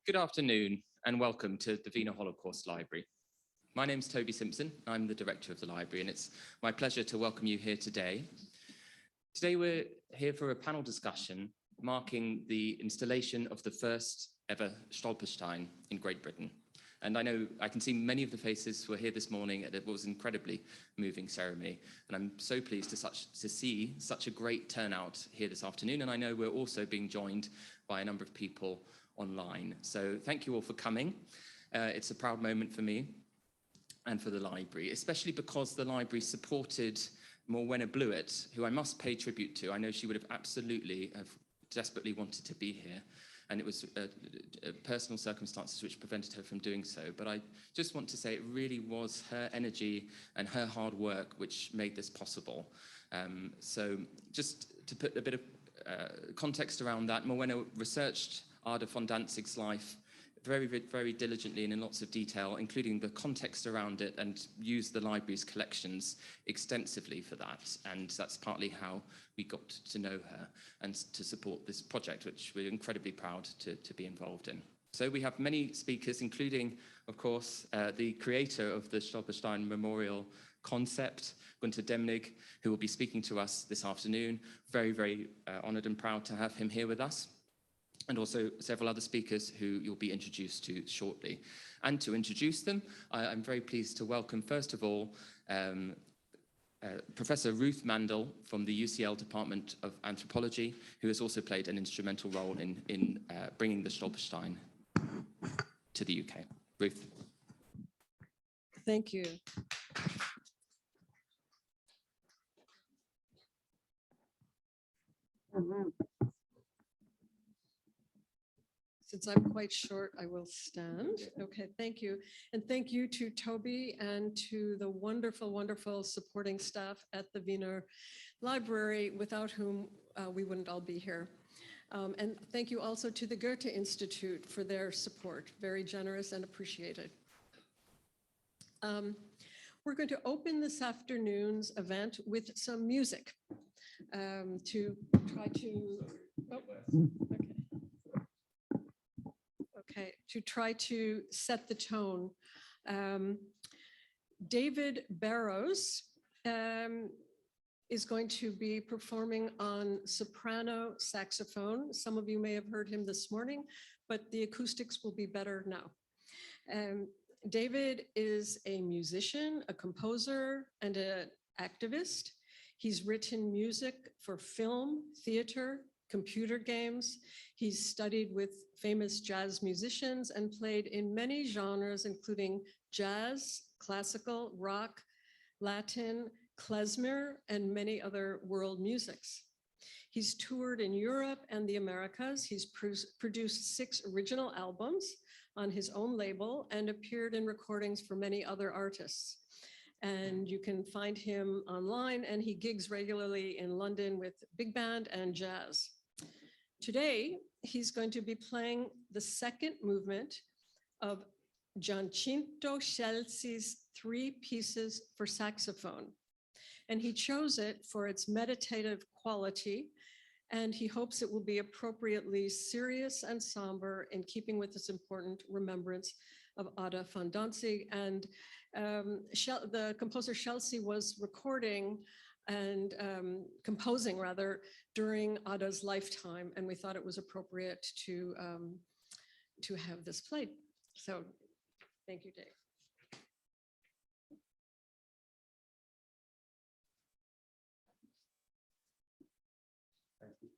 Good afternoon and welcome to the Wiener Holocaust Library. My name's Toby Simpson. I'm the director of the library, and it's my pleasure to welcome you here today. Today we're here for a panel discussion marking the installation of the first ever Stolperstein in Great Britain. And I can see many of the faces who were here this morning at what was an incredibly moving ceremony. And I'm so pleased to see such a great turnout here this afternoon. And I know we're also being joined by a number of people online. So thank you all for coming. It's a proud moment for me and for the library, especially because the library supported Maureena Blewett, who I must pay tribute to. I know she would have absolutely desperately wanted to be here, and it was personal circumstances which prevented her from doing so. But I just want to say it really was her energy and her hard work which made this possible. So just to put a bit of context around that, Maureena researched Ada Fondantzig's life very, very diligently and in lots of detail, including the context around it, and used the library's collections extensively for that. And that's partly how we got to know her and to support this project, which we're incredibly proud to be involved in. So we have many speakers, including, of course, the creator of the Stolperstein memorial concept, Gunter Demnig, who will be speaking to us this afternoon. Very, very honored and proud to have him here with us. And also several other speakers who you'll be introduced to shortly. And to introduce them, I'm very pleased to welcome, first of all, Professor Ruth Mandel from the UCL Department of Anthropology, who has also played an instrumental role in bringing the Stolperstein to the UK. Ruth. Thank you. Since I'm quite short, I will stand. Okay, thank you. And thank you to Toby and to the wonderful, wonderful supporting staff at the Wiener Library, without whom we wouldn't all be here. And thank you also to the Goethe Institute for their support. Very generous and appreciated. We're going to open this afternoon's event with some music to try to, to try to set the tone. David Barrows is going to be performing on soprano saxophone. Some of you may have heard him this morning, but the acoustics will be better now. David is a musician, a composer, and an activist. He's written music for film, theater, computer games. He's studied with famous jazz musicians and played in many genres, including jazz, classical, rock, Latin, klezmer, and many other world musics. He's toured in Europe and the Americas. He's produced 6 original albums on his own label and appeared in recordings for many other artists. And you can find him online, and he gigs regularly in London with big band and jazz. Today, he's going to be playing the second movement of Giacinto Scelsi's 3 pieces for saxophone. And he chose it for its meditative quality, and he hopes it will be appropriately serious and somber in keeping with this important remembrance of Ada Fondantsig. And the composer Scelsi was recording and composing rather during Ada's lifetime, and we thought it was appropriate to have this played. So thank you, Dave. Thank you.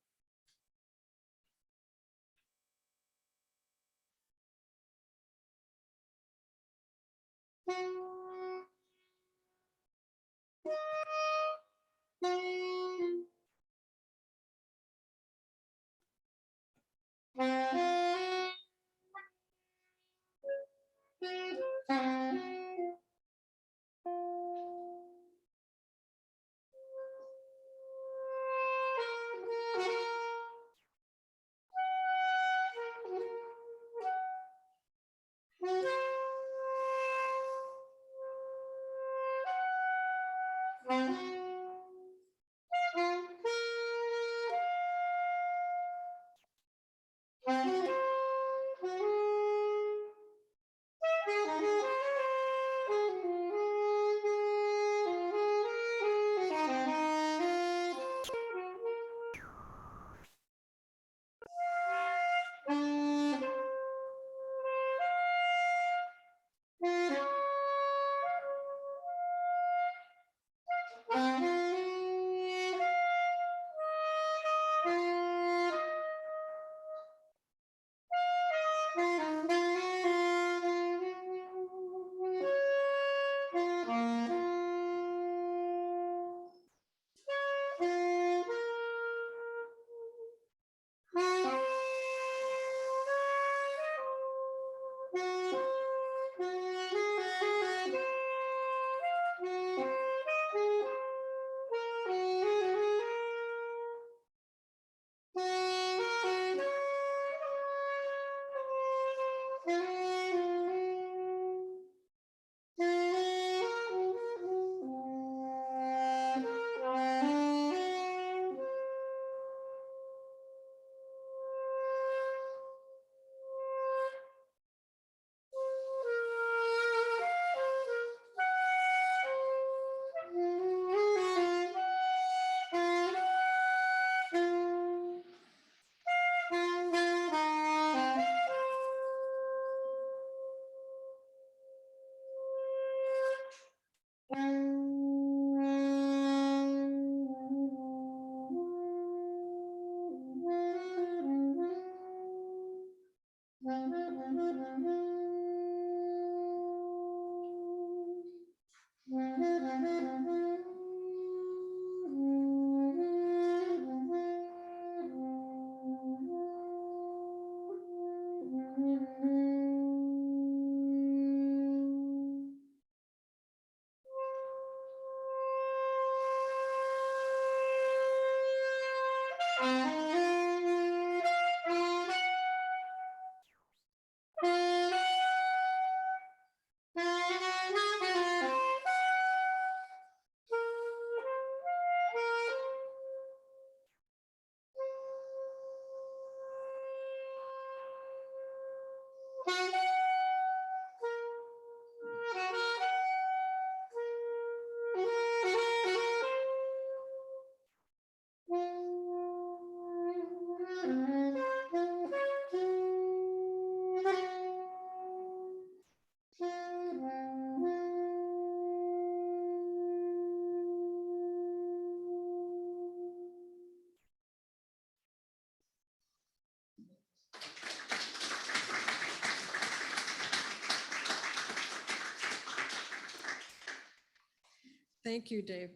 Thank you, Dave.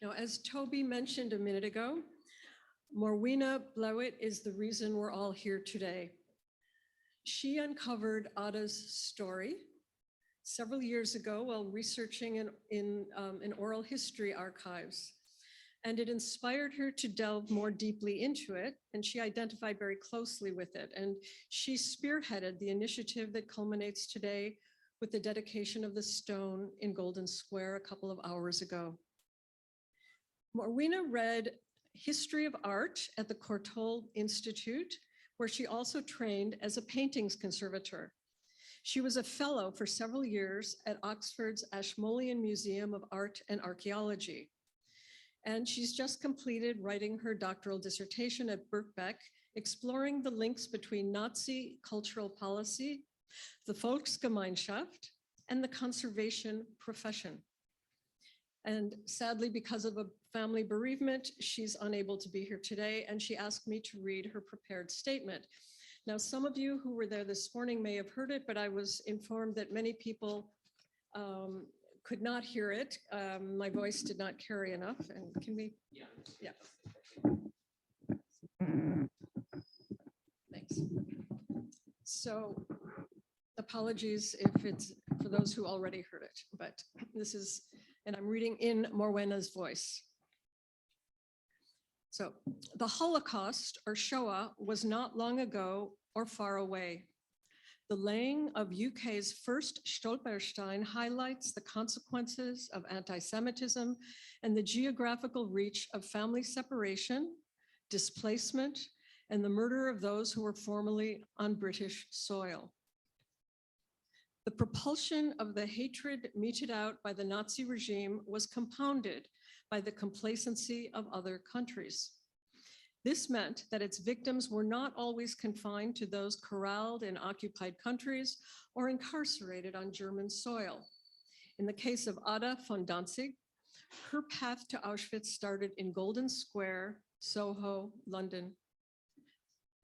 Now, as Toby mentioned a minute ago, Maureena Blewett is the reason we're all here today. She uncovered Ada's story several years ago while researching in oral history archives. And it inspired her to delve more deeply into it, and she identified very closely with it. And she spearheaded the initiative that culminates today with the dedication of the stone in Golden Square a couple of hours ago. Maureena read history of art at the Courtauld Institute, where she also trained as a paintings conservator. She was a fellow for several years at Oxford's Ashmolean Museum of Art and Archaeology. And she's just completed writing her doctoral dissertation at Birkbeck, exploring the links between Nazi cultural policy, the Volksgemeinschaft, and the conservation profession. And sadly, because of a family bereavement, she's unable to be here today, and she asked me to read her prepared statement. Now, some of you who were there this morning may have heard it, but I was informed that many people could not hear it. My voice did not carry enough. And can we? Yeah. Thanks. So apologies if it's for those who already heard it, but this is, and I'm reading in Maureena's voice. So the Holocaust, or Shoah, was not long ago or far away. The laying of UK's first Stolperstein highlights the consequences of anti-Semitism and the geographical reach of family separation, displacement, and the murder of those who were formerly on British soil. The propulsion of the hatred meted out by the Nazi regime was compounded by the complacency of other countries. This meant that its victims were not always confined to those corralled in occupied countries or incarcerated on German soil. In the case of Ada Fondantsig, her path to Auschwitz started in Golden Square, Soho, London.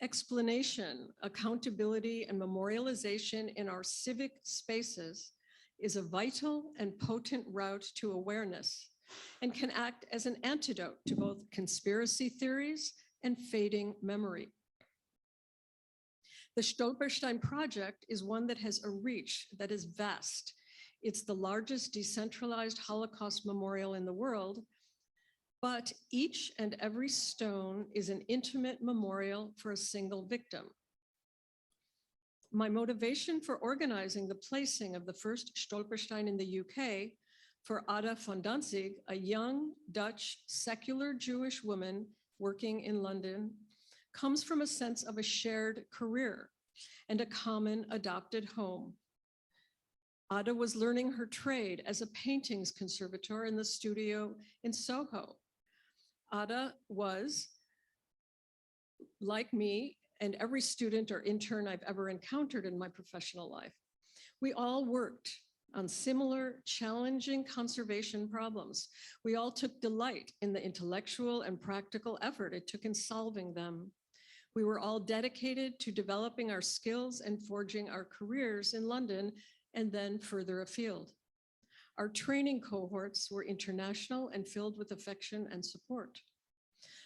Explanation, accountability, and memorialization in our civic spaces is a vital and potent route to awareness and can act as an antidote to both conspiracy theories and fading memory. The Stolperstein project is one that has a reach that is vast. It's the largest decentralized Holocaust memorial in the world, but each and every stone is an intimate memorial for a single victim. My motivation for organizing the placing of the first Stolperstein in the UK for Ada Fondantsig, a young Dutch secular Jewish woman working in London, comes from a sense of a shared career and a common adopted home. Ada was learning her trade as a paintings conservator in the studio in Soho. Ada was, like me and every student or intern I've ever encountered in my professional life, we all worked on similar challenging conservation problems. We all took delight in the intellectual and practical effort it took in solving them. We were all dedicated to developing our skills and forging our careers in London and then further afield. Our training cohorts were international and filled with affection and support.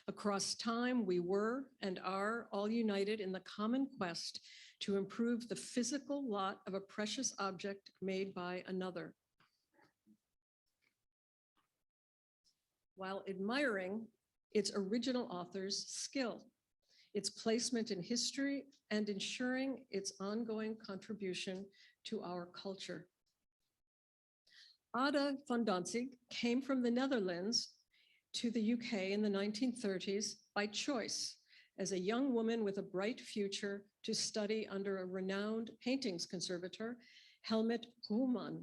Across time, we were and are all united in the common quest to improve the physical lot of a precious object made by another. While admiring its original author's skill, its placement in history, and ensuring its ongoing contribution to our culture. Ada Fondantsig came from the Netherlands to the UK in the 1930s by choice as a young woman with a bright future to study under a renowned paintings conservator, Helmut Ruhmann.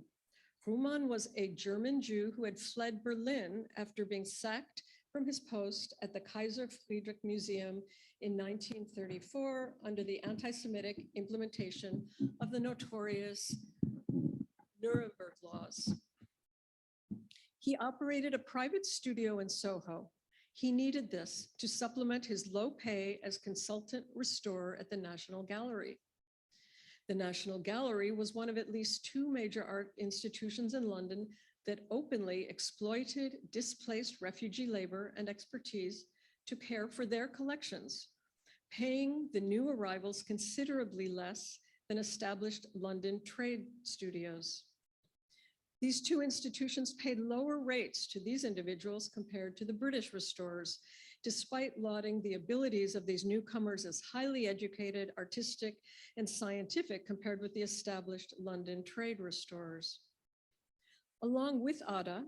Ruhmann was a German Jew who had fled Berlin after being sacked from his post at the Kaiser Friedrich Museum in 1934 under the anti-Semitic implementation of the notorious Nuremberg laws. He operated a private studio in Soho. He needed this to supplement his low pay as consultant restorer at the National Gallery. The National Gallery was one of at least two major art institutions in London that openly exploited displaced refugee labor and expertise to care for their collections, paying the new arrivals considerably less than established London trade studios. These two institutions paid lower rates to these individuals compared to the British restorers, despite lauding the abilities of these newcomers as highly educated, artistic, and scientific compared with the established London trade restorers. Along with Ada,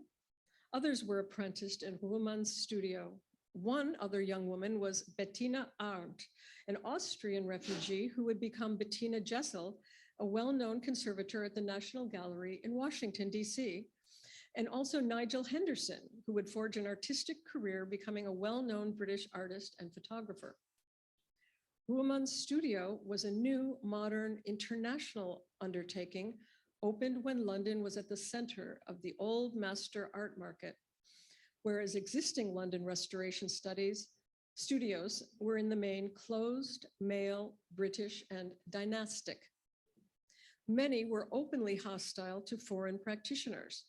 others were apprenticed in Ruhmann's studio. One other young woman was Bettina Arndt, an Austrian refugee who would become Bettina Jessel, a well-known conservator at the National Gallery in Washington, DC, and also Nigel Henderson, who would forge an artistic career becoming a well-known British artist and photographer. Ruhmann's studio was a new, modern, international undertaking, opened when London was at the center of the old master art market, whereas existing London restoration studios were in the main closed, male, British, and dynastic. Many were openly hostile to foreign practitioners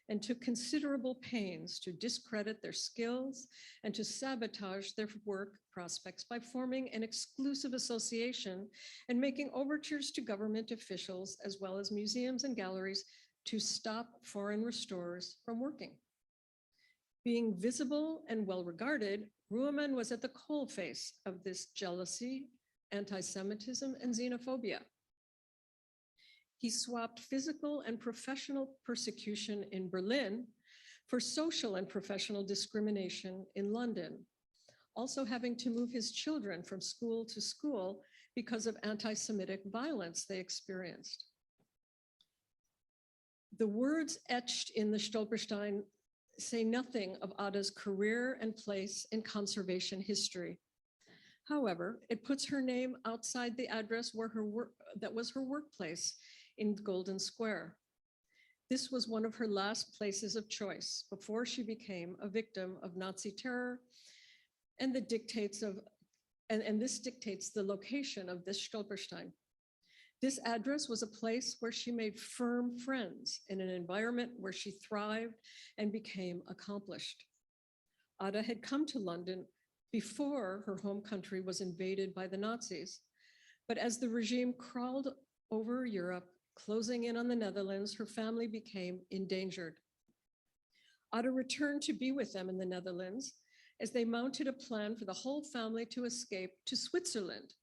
and took considerable pains to discredit their skills and to sabotage their work prospects by forming an exclusive association and making overtures to government officials as well as museums and galleries to stop foreign restorers from working. Being visible and well-regarded, Ruhmann was at the coalface of this jealousy, anti-Semitism, and xenophobia. He swapped physical and professional persecution in Berlin for social and professional discrimination in London, also having to move his children from school to school because of anti-Semitic violence they experienced. The words etched in the Stolperstein say nothing of Ada's career and place in conservation history. However, it puts her name outside the address where that was her workplace in Golden Square. This was one of her last places of choice before she became a victim of Nazi terror, and this dictates the location of this Stolperstein. This address was a place where she made firm friends in an environment where she thrived and became accomplished. Ada had come to London before her home country was invaded by the Nazis, but as the regime crawled over Europe, closing in on the Netherlands, her family became endangered. Ada returned to be with them in the Netherlands as they mounted a plan for the whole family to escape to Switzerland.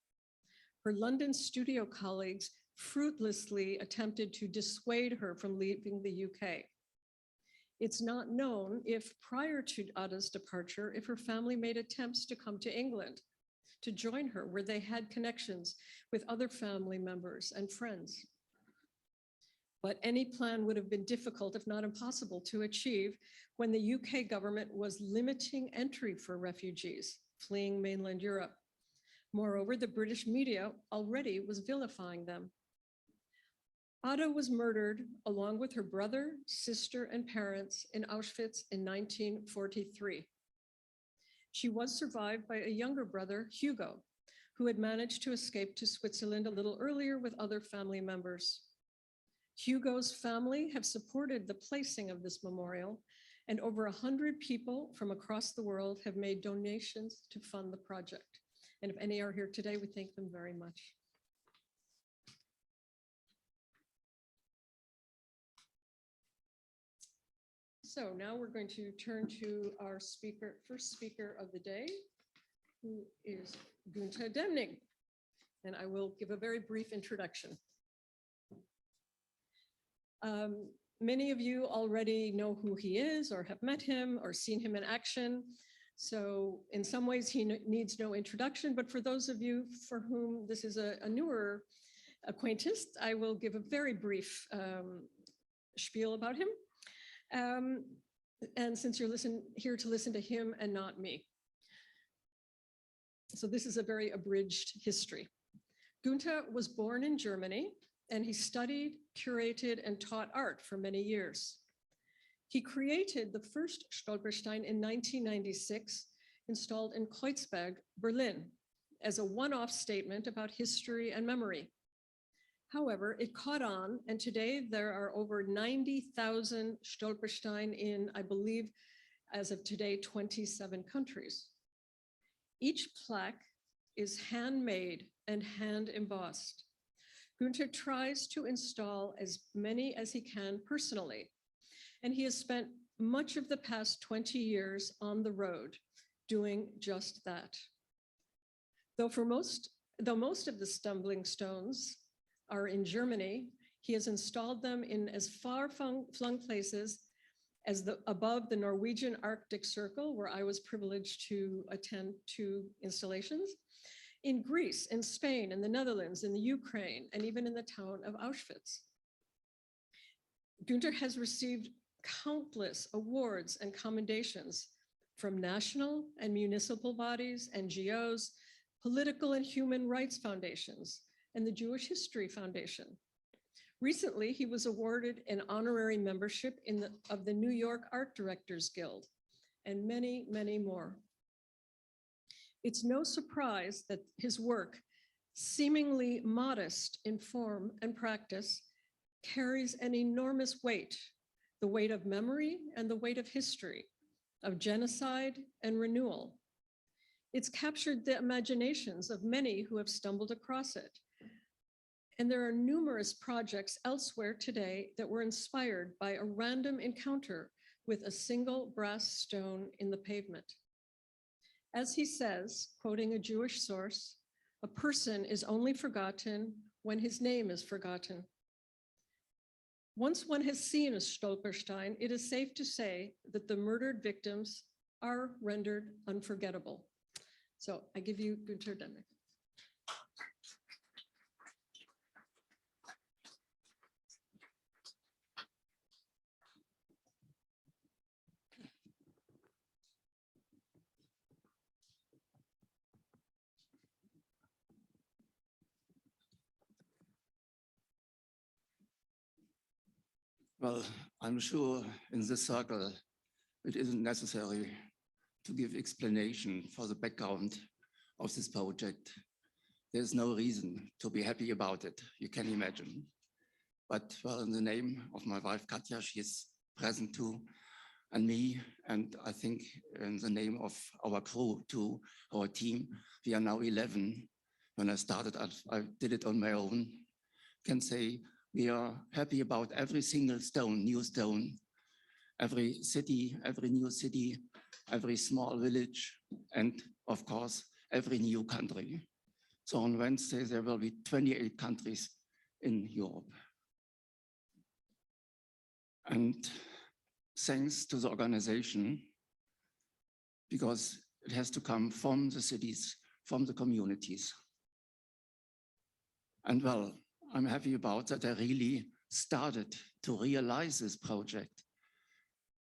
Her London studio colleagues fruitlessly attempted to dissuade her from leaving the UK. It's not known if prior to Ada's departure, if her family made attempts to come to England to join her, where they had connections with other family members and friends. But any plan would have been difficult, if not impossible, to achieve when the UK government was limiting entry for refugees fleeing mainland Europe. Moreover, the British media already was vilifying them. Ada was murdered along with her brother, sister, and parents in Auschwitz in 1943. She was survived by a younger brother, Hugo, who had managed to escape to Switzerland a little earlier with other family members. Hugo's family have supported the placing of this memorial, and over 100 people from across the world have made donations to fund the project. And if any are here today, we thank them very much. So now we're going to turn to our first speaker of the day, who is Gunter Demnig. And I will give a very brief introduction. Many of you already know who he is or have met him or seen him in action. So in some ways he needs no introduction, but for those of you for whom this is a newer acquaintance, I will give a very brief spiel about him. And since you're here to listen to him and not me. So this is a very abridged history. Gunter was born in Germany, and he studied, curated, and taught art for many years. He created the first Stolperstein in 1996, installed in Kreuzberg, Berlin, as a one-off statement about history and memory. However, it caught on, and today there are over 90,000 Stolperstein in, I believe, as of today, 27 countries. Each plaque is handmade and hand embossed. Gunter tries to install as many as he can personally, and he has spent much of the past 20 years on the road doing just that. Though most of the stumbling stones are in Germany, he has installed them in as far-flung places as above the Norwegian Arctic Circle, where I was privileged to attend 2 installations, in Greece, in Spain, in the Netherlands, in the Ukraine, and even in the town of Auschwitz. Gunter has received countless awards and commendations from national and municipal bodies, NGOs, political and human rights foundations, and the Jewish History Foundation. Recently, he was awarded an honorary membership of the New York Art Directors Guild, and many, many more. It's no surprise that his work, seemingly modest in form and practice, carries an enormous weight, the weight of memory and the weight of history, of genocide and renewal. It's captured the imaginations of many who have stumbled across it. And there are numerous projects elsewhere today that were inspired by a random encounter with a single brass stone in the pavement. As he says, quoting a Jewish source, a person is only forgotten when his name is forgotten. Once one has seen a Stolperstein, it is safe to say that the murdered victims are rendered unforgettable. So I give you Gunter Demnig. Well, I'm sure in this circle, it isn't necessary to give explanation for the background of this project. There's no reason to be happy about it, you can imagine. But well, in the name of my wife, Katja, she is present too, and me, and I think in the name of our crew too, our team, we are now 11. When I started, I did it on my own. Can say we are happy about every single stone, new stone, every city, every new city, every small village, and of course, every new country. So on Wednesday, there will be 28 countries in Europe. And thanks to the organization, because it has to come from the cities, from the communities. And well, I'm happy about that I really started to realize this project,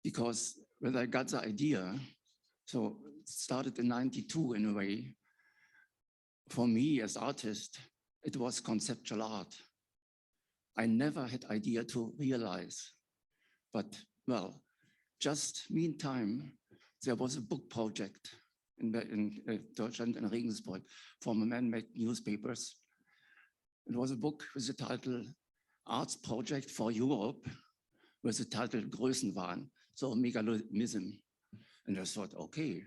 because when I got the idea, so it started in '92 in a way, for me as artist, it was conceptual art. I never had idea to realize, but well, just meantime, there was a book project in Deutschland and Regensburg from man-made newspapers. It was a book with the title Arts Project for Europe, with the title Größenwahn, so megalomism. And I thought, okay,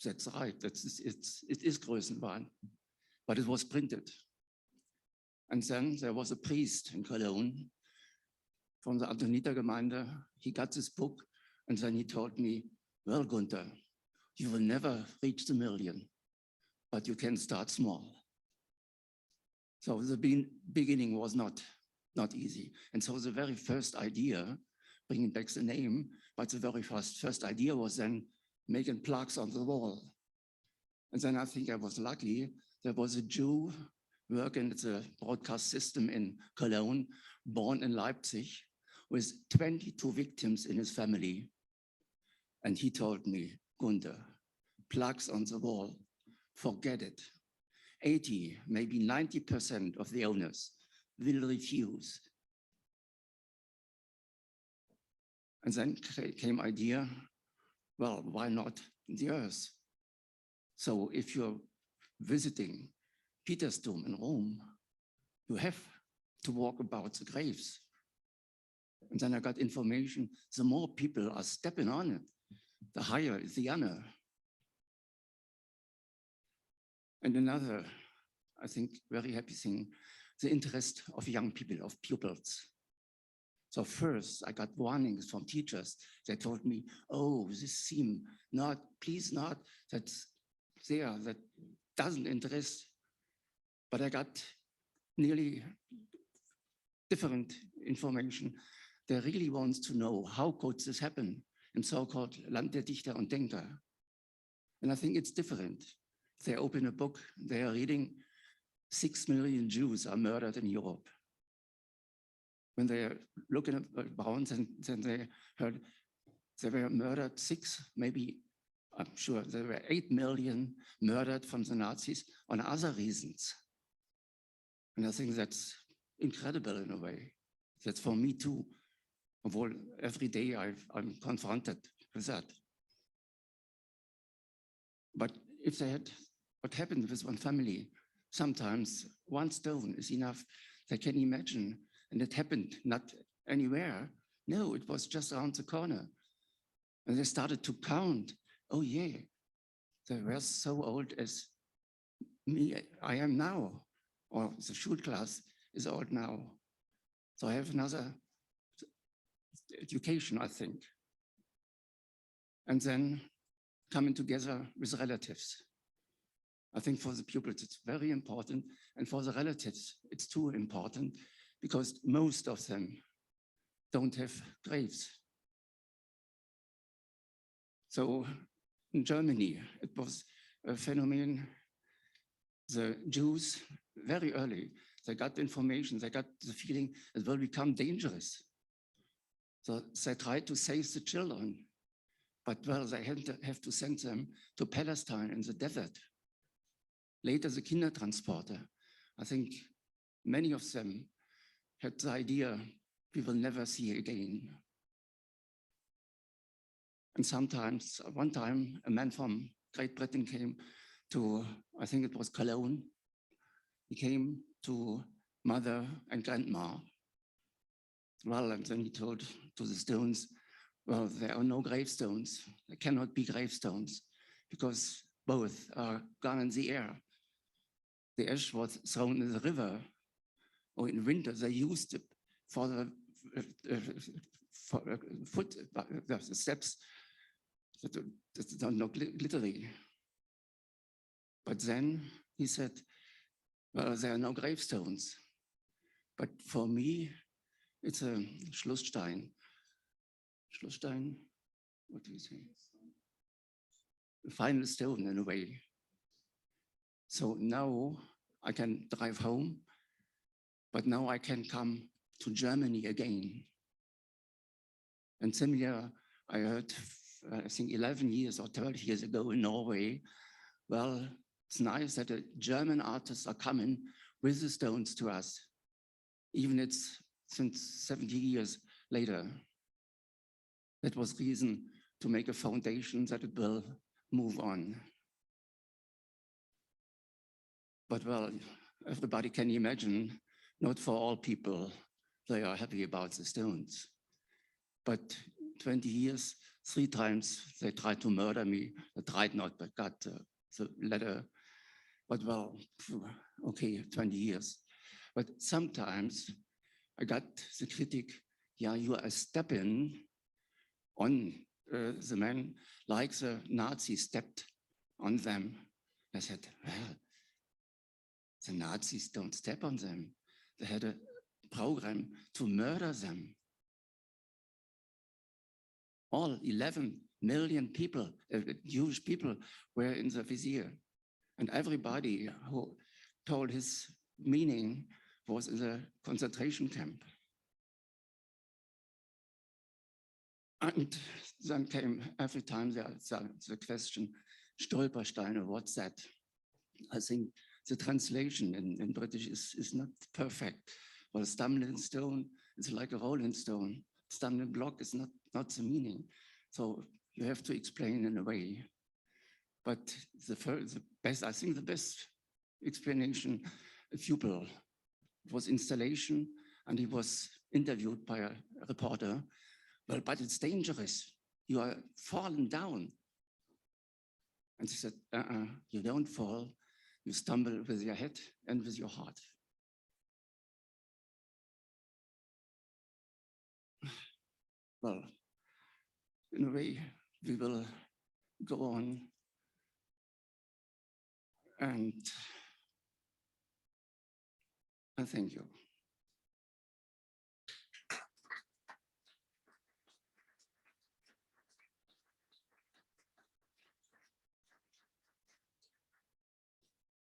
that's right, it is Größenwahn, but it was printed. And then there was a priest in Cologne from the Antoniter Gemeinde. He got this book and then he told me, well, Gunter, you will never reach the million, but you can start small. So the beginning was not easy. And so the very first idea, bringing back the name, but the very first idea was then making plaques on the wall. And then I think I was lucky. There was a Jew working at the broadcast system in Cologne, born in Leipzig, with 22 victims in his family. And he told me, Gunter, plaques on the wall, forget it. 80, maybe 90% of the owners will refuse. And then came idea, well, why not the earth? So if you're visiting Petersdom in Rome, you have to walk about the graves. And then I got information, the more people are stepping on it, the higher is the honor. And another, I think, very happy thing, the interest of young people, of pupils. So first, I got warnings from teachers. They told me, oh, this theme, not, please not, that's there, that doesn't interest. But I got nearly different information. They really want to know how could this happen in so-called Land der Dichter und Denker. And I think it's different. They open a book, they are reading 6 million Jews are murdered in Europe. When they are looking around, then they heard they were murdered 6, maybe, I'm sure there were 8 million murdered from the Nazis on other reasons. And I think that's incredible in a way. That's for me too. Although every day I'm confronted with that. But if they had, what happened with one family, sometimes one stone is enough. They can imagine, and it happened not anywhere. No, it was just around the corner. And they started to count. Oh yeah, they were so old as me, I am now, or the Schul class is old now. So I have another education, I think. And then coming together with relatives. I think for the pupils, it's very important. And for the relatives, it's too important because most of them don't have graves. So in Germany, it was a phenomenon. The Jews, very early, they got information, they got the feeling it will become dangerous. So they tried to save the children, but well, they have to send them to Palestine in the desert. Later, the Kindertransporter. I think many of them had the idea we will never see again. And sometimes, one time, a man from Great Britain came to, I think it was Cologne. He came to mother and grandma. Well, and then he told to the stones, well, there are no gravestones. There cannot be gravestones because both are gone in the air. The ash was thrown in the river, or in winter they used it for the steps that are not glittery. But then he said, well, there are no gravestones. But for me, it's a Schlussstein. Schlussstein, what do you say? The final stone in a way. So now I can drive home, but now I can come to Germany again. And similar, I heard, I think 11 years or 12 years ago in Norway, well, it's nice that the German artists are coming with the stones to us, even it's since 70 years later. That was reason to make a foundation that it will move on. But well, everybody can imagine, not for all people, they are happy about the stones. But 20 years, 3 times they tried to murder me. They tried not, but got the letter. But well, okay, 20 years. But sometimes I got the critic, yeah, you are stepping on the men like the Nazis stepped on them. I said, well, the Nazis don't step on them. They had a program to murder them. All 11 million people, Jewish people, were in the vizier. And everybody who told his meaning was in the concentration camp. And then came every time the question, Stolperstein, what's that? I think the translation in British is not perfect. Well, stumbling stone is like a rolling stone. Stumbling block is not the meaning. So you have to explain in a way. But the best explanation, a pupil, was installation, and he was interviewed by a reporter. Well, but it's dangerous. You are falling down. And he said, you don't fall. You stumble with your head and with your heart. Well, in a way, we will go on. And I thank you.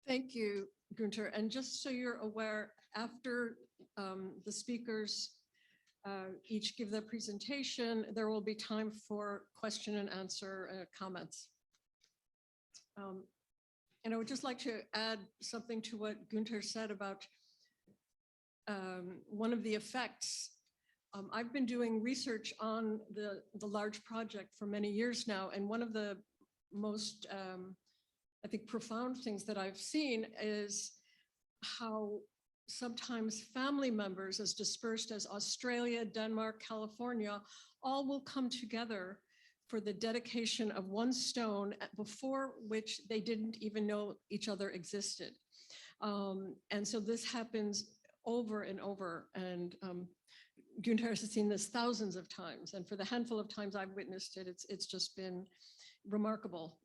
Thank you, Gunter. And just so you're aware, after the speakers each give their presentation, there will be time for question and answer comments. And I would just like to add something to what Gunter said about one of the effects. I've been doing research on the large project for many years now, and one of the most I think profound things that I've seen is how sometimes family members as dispersed as Australia, Denmark, California, all will come together for the dedication of one stone before which they didn't even know each other existed. And so this happens over and over. And Gunter has seen this thousands of times. And for the handful of times I've witnessed it, it's just been remarkable.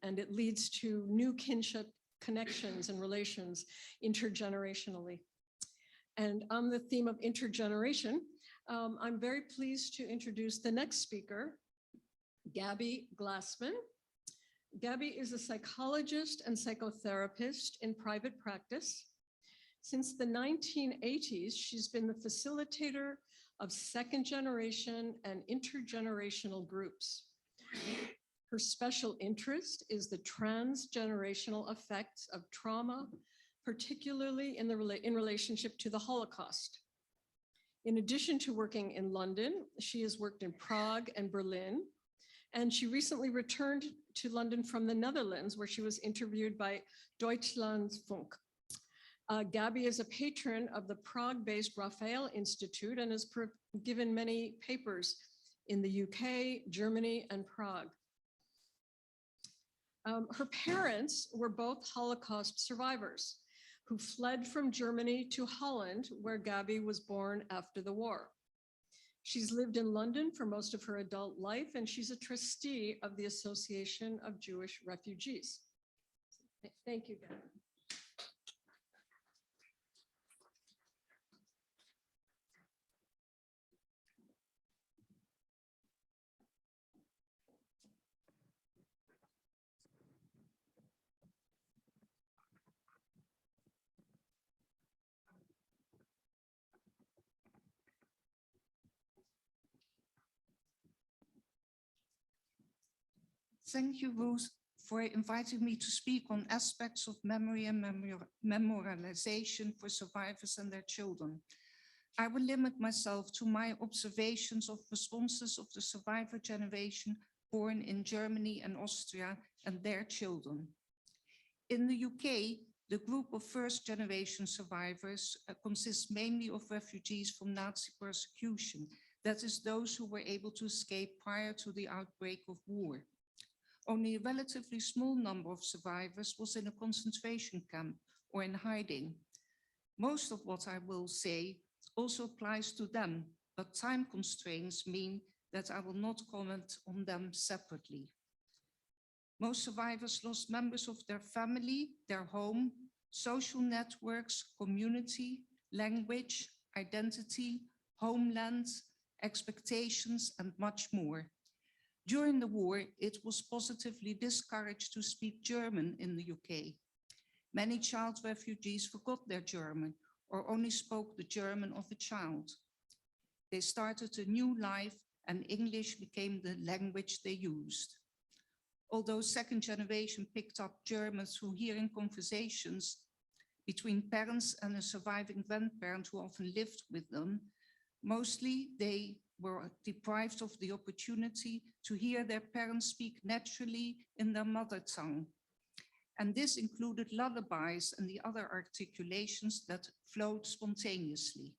And it leads to new kinship connections and relations intergenerationally. And on the theme of intergeneration, I'm very pleased to introduce the next speaker, Gabby Glassman. Gabby is a psychologist and psychotherapist in private practice. Since the 1980s, she's been the facilitator of second generation and intergenerational groups. Her special interest is the transgenerational effects of trauma, particularly in relationship to the Holocaust. In addition to working in London, she has worked in Prague and Berlin, and she recently returned to London from the Netherlands, where she was interviewed by Deutschlandfunk. Gabby is a patron of the Prague-based Raphael Institute and has given many papers in the UK, Germany, and Prague. Her parents were both Holocaust survivors who fled from Germany to Holland, where Gabby was born after the war. She's lived in London for most of her adult life, and she's a trustee of the Association of Jewish Refugees. Thank you, Gabby. Thank you, Ruth, for inviting me to speak on aspects of memory and memorialization for survivors and their children. I will limit myself to my observations of responses of the survivor generation born in Germany and Austria and their children. In the UK, the group of first generation survivors consists mainly of refugees from Nazi persecution, that is, those who were able to escape prior to the outbreak of war. Only a relatively small number of survivors was in a concentration camp or in hiding. Most of what I will say also applies to them, but time constraints mean that I will not comment on them separately. Most survivors lost members of their family, their home, social networks, community, language, identity, homeland, expectations, and much more. During the war, it was positively discouraged to speak German in the UK. Many child refugees forgot their German or only spoke the German of a child. They started a new life and English became the language they used. Although second generation picked up German through hearing conversations between parents and a surviving grandparent who often lived with them, mostly they were deprived of the opportunity to hear their parents speak naturally in their mother tongue. And this included lullabies and the other articulations that flowed spontaneously.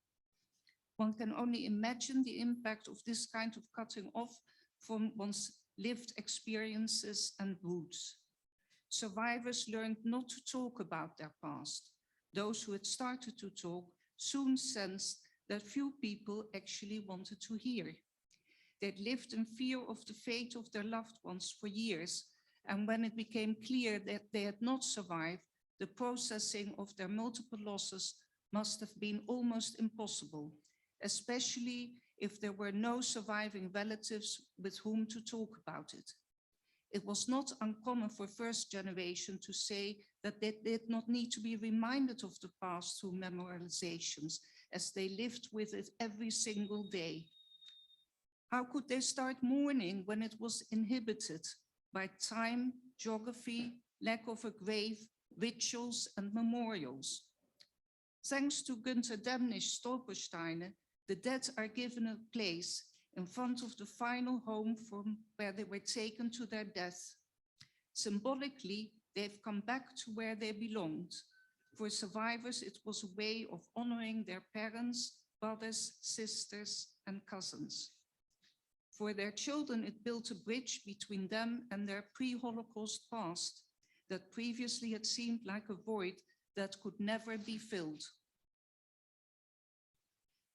One can only imagine the impact of this kind of cutting off from one's lived experiences and roots. Survivors learned not to talk about their past. Those who had started to talk soon sensed that few people actually wanted to hear. They'd lived in fear of the fate of their loved ones for years, and when it became clear that they had not survived, the processing of their multiple losses must have been almost impossible, especially if there were no surviving relatives with whom to talk about it. It was not uncommon for first generation to say that they did not need to be reminded of the past through memorializations, as they lived with it every single day. How could they start mourning when it was inhibited by time, geography, lack of a grave, rituals, and memorials? Thanks to Gunter Demnig's Stolperstein, the dead are given a place in front of the final home from where they were taken to their death. Symbolically, they've come back to where they belonged. For survivors, it was a way of honoring their parents, brothers, sisters, and cousins. For their children, it built a bridge between them and their pre-Holocaust past that previously had seemed like a void that could never be filled.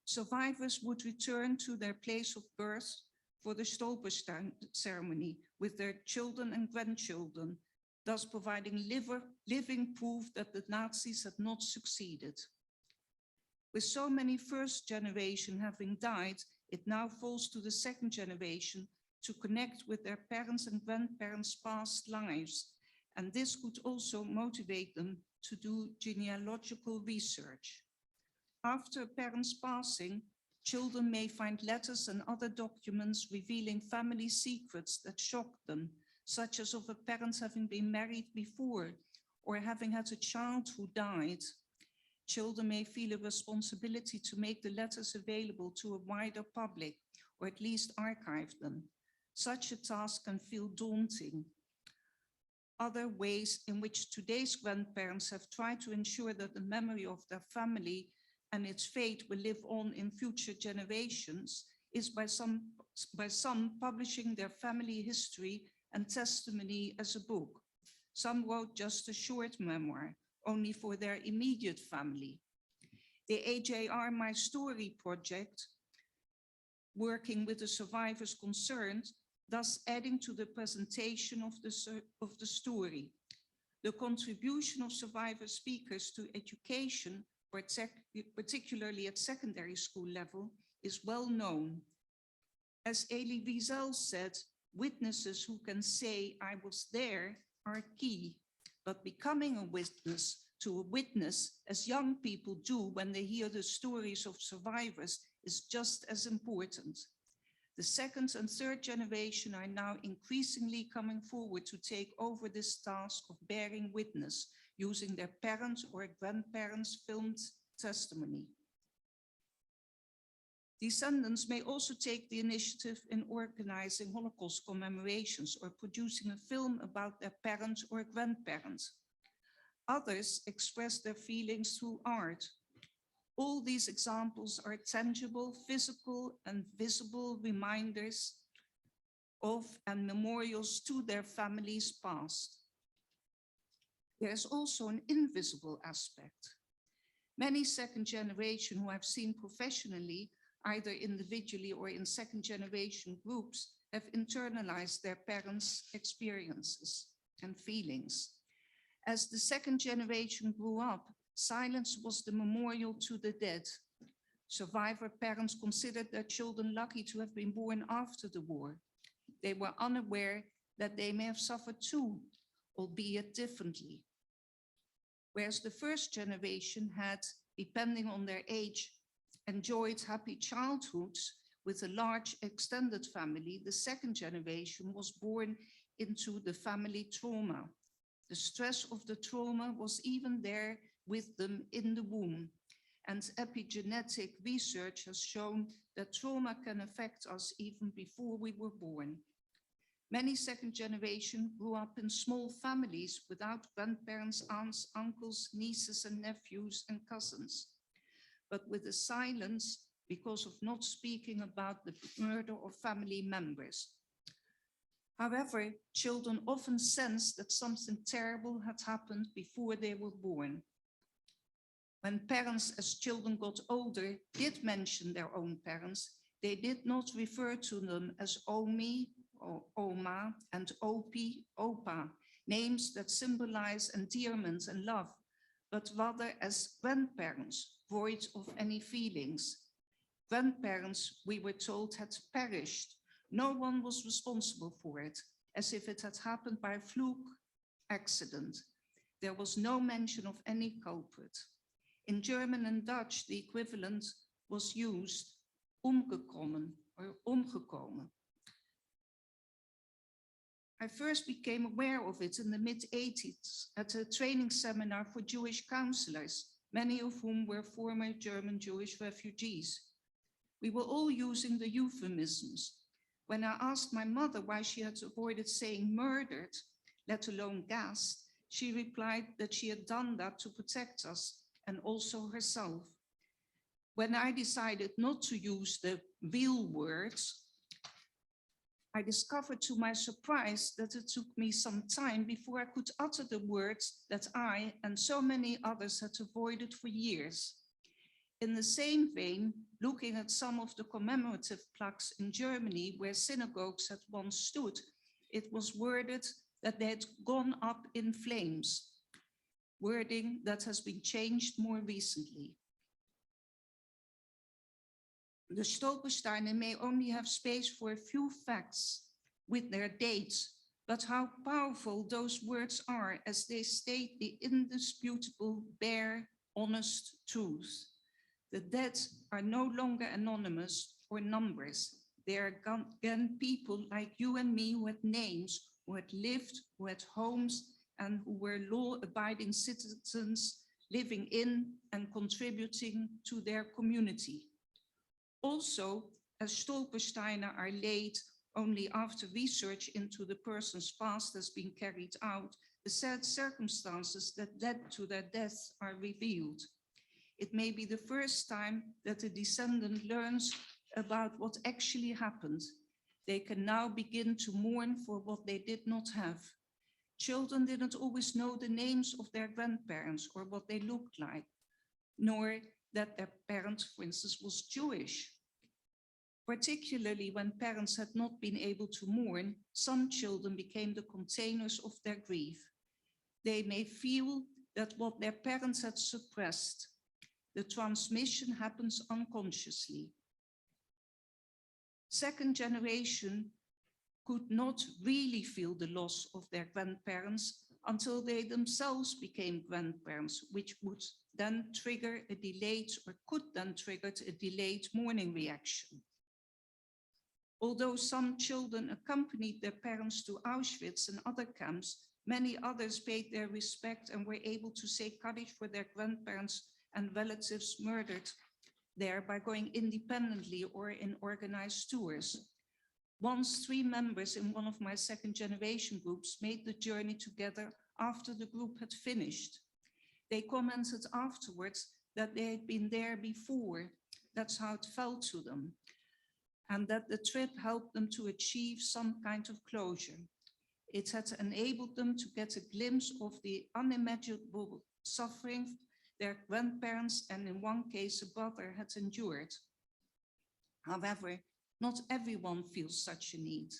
Survivors would return to their place of birth for the Stolperstein ceremony with their children and grandchildren, thus providing living proof that the Nazis had not succeeded. With so many first generation having died, it now falls to the second generation to connect with their parents and grandparents' past lives, and this could also motivate them to do genealogical research. After a parent's passing, children may find letters and other documents revealing family secrets that shock them, such as of a parent having been married before or having had a child who died. Children may feel a responsibility to make the letters available to a wider public, or at least archive them. Such a task can feel daunting. Other ways in which today's grandparents have tried to ensure that the memory of their family and its fate will live on in future generations is by some publishing their family history and testimony as a book. Some wrote just a short memoir, only for their immediate family. The AJR My Story project, working with the survivors concerned, thus adding to the presentation of the story. The contribution of survivor speakers to education, particularly at secondary school level, is well known. As Elie Wiesel said, witnesses who can say, "I was there," are key, but becoming a witness to a witness, as young people do when they hear the stories of survivors, is just as important. The second and third generation are now increasingly coming forward to take over this task of bearing witness, using their parents' or grandparents' filmed testimony. Descendants may also take the initiative in organizing Holocaust commemorations or producing a film about their parents or grandparents. Others express their feelings through art. All these examples are tangible, physical, and visible reminders of and memorials to their family's past. There's also an invisible aspect. Many second generation who I've seen professionally either individually or in second generation groups, have internalized their parents' experiences and feelings. As the second generation grew up, silence was the memorial to the dead. Survivor parents considered their children lucky to have been born after the war. They were unaware that they may have suffered too, albeit differently. Whereas the first generation had, depending on their age, enjoyed happy childhoods with a large extended family, the second generation was born into the family trauma. The stress of the trauma was even there with them in the womb. And epigenetic research has shown that trauma can affect us even before we were born. Many second generation grew up in small families without grandparents, aunts, uncles, nieces and nephews and cousins, but with a silence because of not speaking about the murder of family members. However, children often sense that something terrible had happened before they were born. When parents as children got older did mention their own parents, they did not refer to them as Omi or Oma and Opi, Opa, names that symbolize endearment and love, but rather as grandparents, void of any feelings. Grandparents, we were told, had perished. No one was responsible for it, as if it had happened by a fluke accident. There was no mention of any culprit. In German and Dutch, the equivalent was used, omgekomen or omgekomen. I first became aware of it in the mid-80s at a training seminar for Jewish counselors, many of whom were former German Jewish refugees. We were all using the euphemisms. When I asked my mother why she had avoided saying murdered, let alone gassed, she replied that she had done that to protect us and also herself. When I decided not to use the real words, I discovered to my surprise that it took me some time before I could utter the words that I and so many others had avoided for years. In the same vein, looking at some of the commemorative plaques in Germany where synagogues had once stood, it was worded that they had gone up in flames, wording that has been changed more recently. The Stolpersteinen may only have space for a few facts with their dates, but how powerful those words are as they state the indisputable, bare, honest truth. The dead are no longer anonymous or numbers. They are again people like you and me who had names, who had lived, who had homes, and who were law-abiding citizens living in and contributing to their community. Also, as Stolpersteiner are laid only after research into the person's past has been carried out, the sad circumstances that led to their death are revealed. It may be the first time that a descendant learns about what actually happened. They can now begin to mourn for what they did not have. Children didn't always know the names of their grandparents or what they looked like, nor that their parent, for instance, was Jewish. Particularly when parents had not been able to mourn, some children became the containers of their grief. They may feel that what their parents had suppressed, the transmission happens unconsciously. Second generation could not really feel the loss of their grandparents until they themselves became grandparents, which would then trigger a delayed, or could then trigger a delayed mourning reaction. Although some children accompanied their parents to Auschwitz and other camps, many others paid their respect and were able to say Kaddish for their grandparents and relatives murdered there by going independently or in organized tours. Once 3 members in one of my second generation groups made the journey together after the group had finished. They commented afterwards that they had been there before. That's how it felt to them. And that the trip helped them to achieve some kind of closure. It had enabled them to get a glimpse of the unimaginable suffering their grandparents and in one case a brother had endured. However, not everyone feels such a need.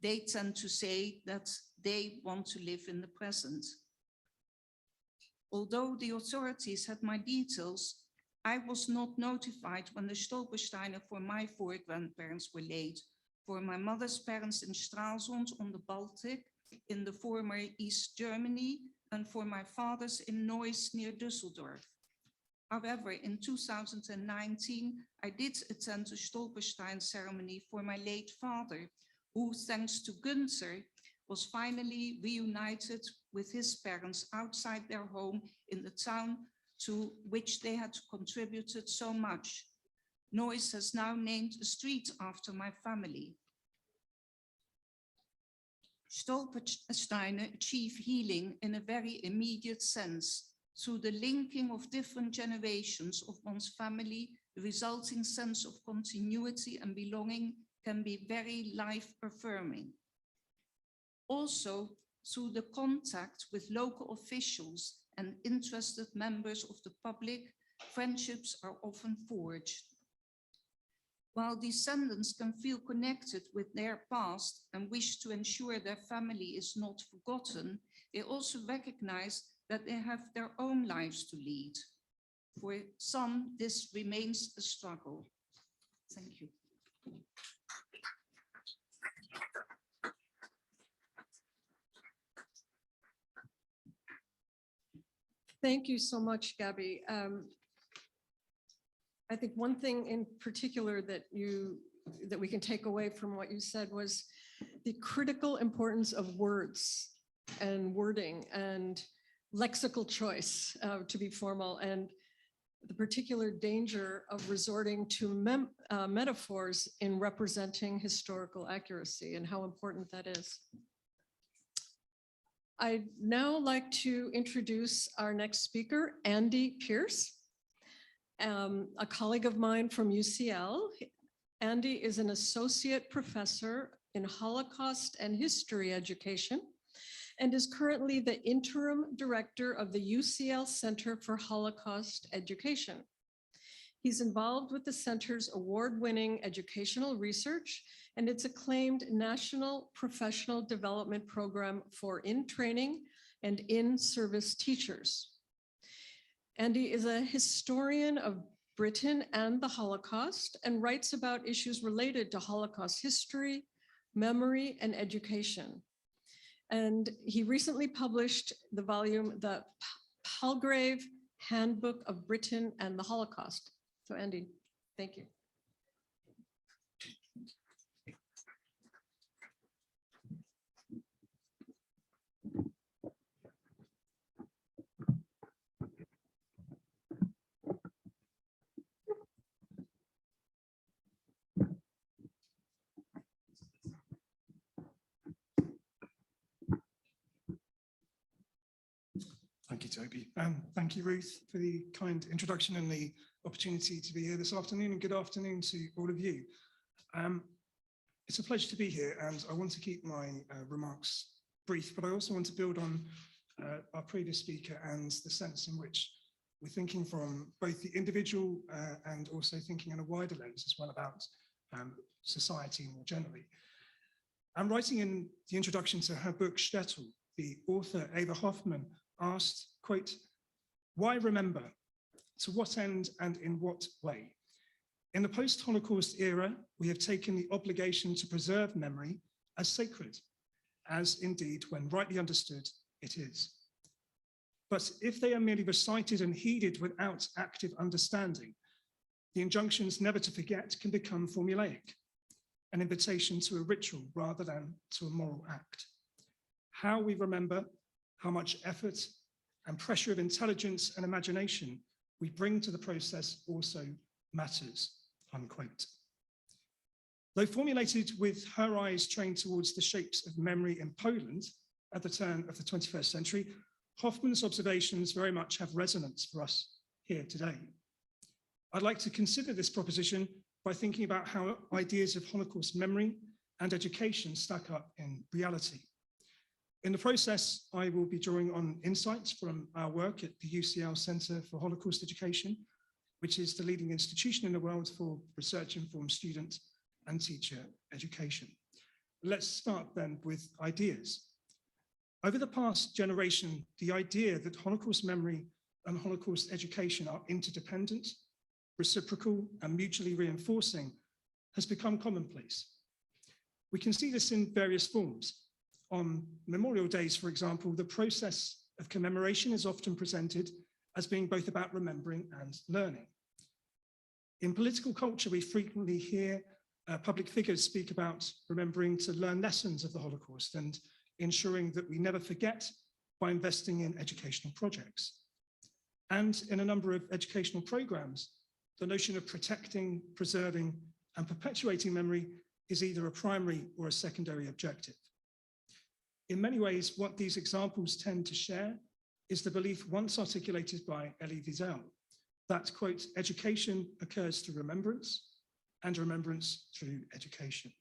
They tend to say that they want to live in the present. Although the authorities had my details, I was not notified when the Stolpersteinen for my four grandparents were laid, for my mother's parents in Stralsund on the Baltic, in the former East Germany, and for my father's in Neuss near Düsseldorf. However, in 2019, I did attend a Stolperstein ceremony for my late father, who, thanks to Gunter, was finally reunited with his parents outside their home in the town to which they had contributed so much. Neuss has now named a street after my family. Stolpersteinen achieve healing in a very immediate sense. Through the linking of different generations of one's family, the resulting sense of continuity and belonging can be very life-affirming. Also, through the contact with local officials and interested members of the public, friendships are often forged. While descendants can feel connected with their past and wish to ensure their family is not forgotten, they also recognize that they have their own lives to lead. For some, this remains a struggle. Thank you. Thank you so much, Gabby. I think one thing in particular that we can take away from what you said was the critical importance of words and wording and lexical choice, to be formal, and the particular danger of resorting to metaphors in representing historical accuracy and how important that is. I'd now like to introduce our next speaker, Andy Pierce, a colleague of mine from UCL. Andy is an associate professor in Holocaust and History Education and is currently the interim director of the UCL Center for Holocaust Education. He's involved with the center's award-winning educational research and its acclaimed National Professional Development Program for in-training and in-service teachers. Andy is a historian of Britain and the Holocaust and writes about issues related to Holocaust history, memory, and education. And he recently published the volume, The Palgrave Handbook of Britain and the Holocaust. So Andy, thank you. Thank you, Toby. Thank you, Ruth, for the kind introduction and the opportunity to be here this afternoon, and good afternoon to all of you. It's a pleasure to be here, and I want to keep my remarks brief, but I also want to build on our previous speaker and the sense in which we're thinking from both the individual and also thinking in a wider lens as well about society more generally. I'm writing in the introduction to her book, Shtetl, the author, Ava Hoffman, asked, quote, "Why remember? To what end and in what way? In the post-Holocaust era, we have taken the obligation to preserve memory as sacred, as indeed, when rightly understood, it is. But if they are merely recited and heeded without active understanding, the injunctions never to forget can become formulaic, an invitation to a ritual rather than to a moral act. How we remember, how much effort and pressure of intelligence and imagination we bring to the process also matters," unquote. Though formulated with her eyes trained towards the shapes of memory in Poland at the turn of the 21st century, Hoffman's observations very much have resonance for us here today. I'd like to consider this proposition by thinking about how ideas of Holocaust memory and education stack up in reality. In the process, I will be drawing on insights from our work at the UCL Center for Holocaust Education, which is the leading institution in the world for research-informed student and teacher education. Let's start then with ideas. Over the past generation, the idea that Holocaust memory and Holocaust education are interdependent, reciprocal, and mutually reinforcing has become commonplace. We can see this in various forms. On Memorial Days, for example, the process of commemoration is often presented as being both about remembering and learning. In political culture, we frequently hear public figures speak about remembering to learn lessons of the Holocaust and ensuring that we never forget by investing in educational projects. And in a number of educational programs, the notion of protecting, preserving, and perpetuating memory is either a primary or a secondary objective. In many ways, what these examples tend to share is the belief once articulated by Elie Wiesel that, quote, education occurs through remembrance and remembrance through education.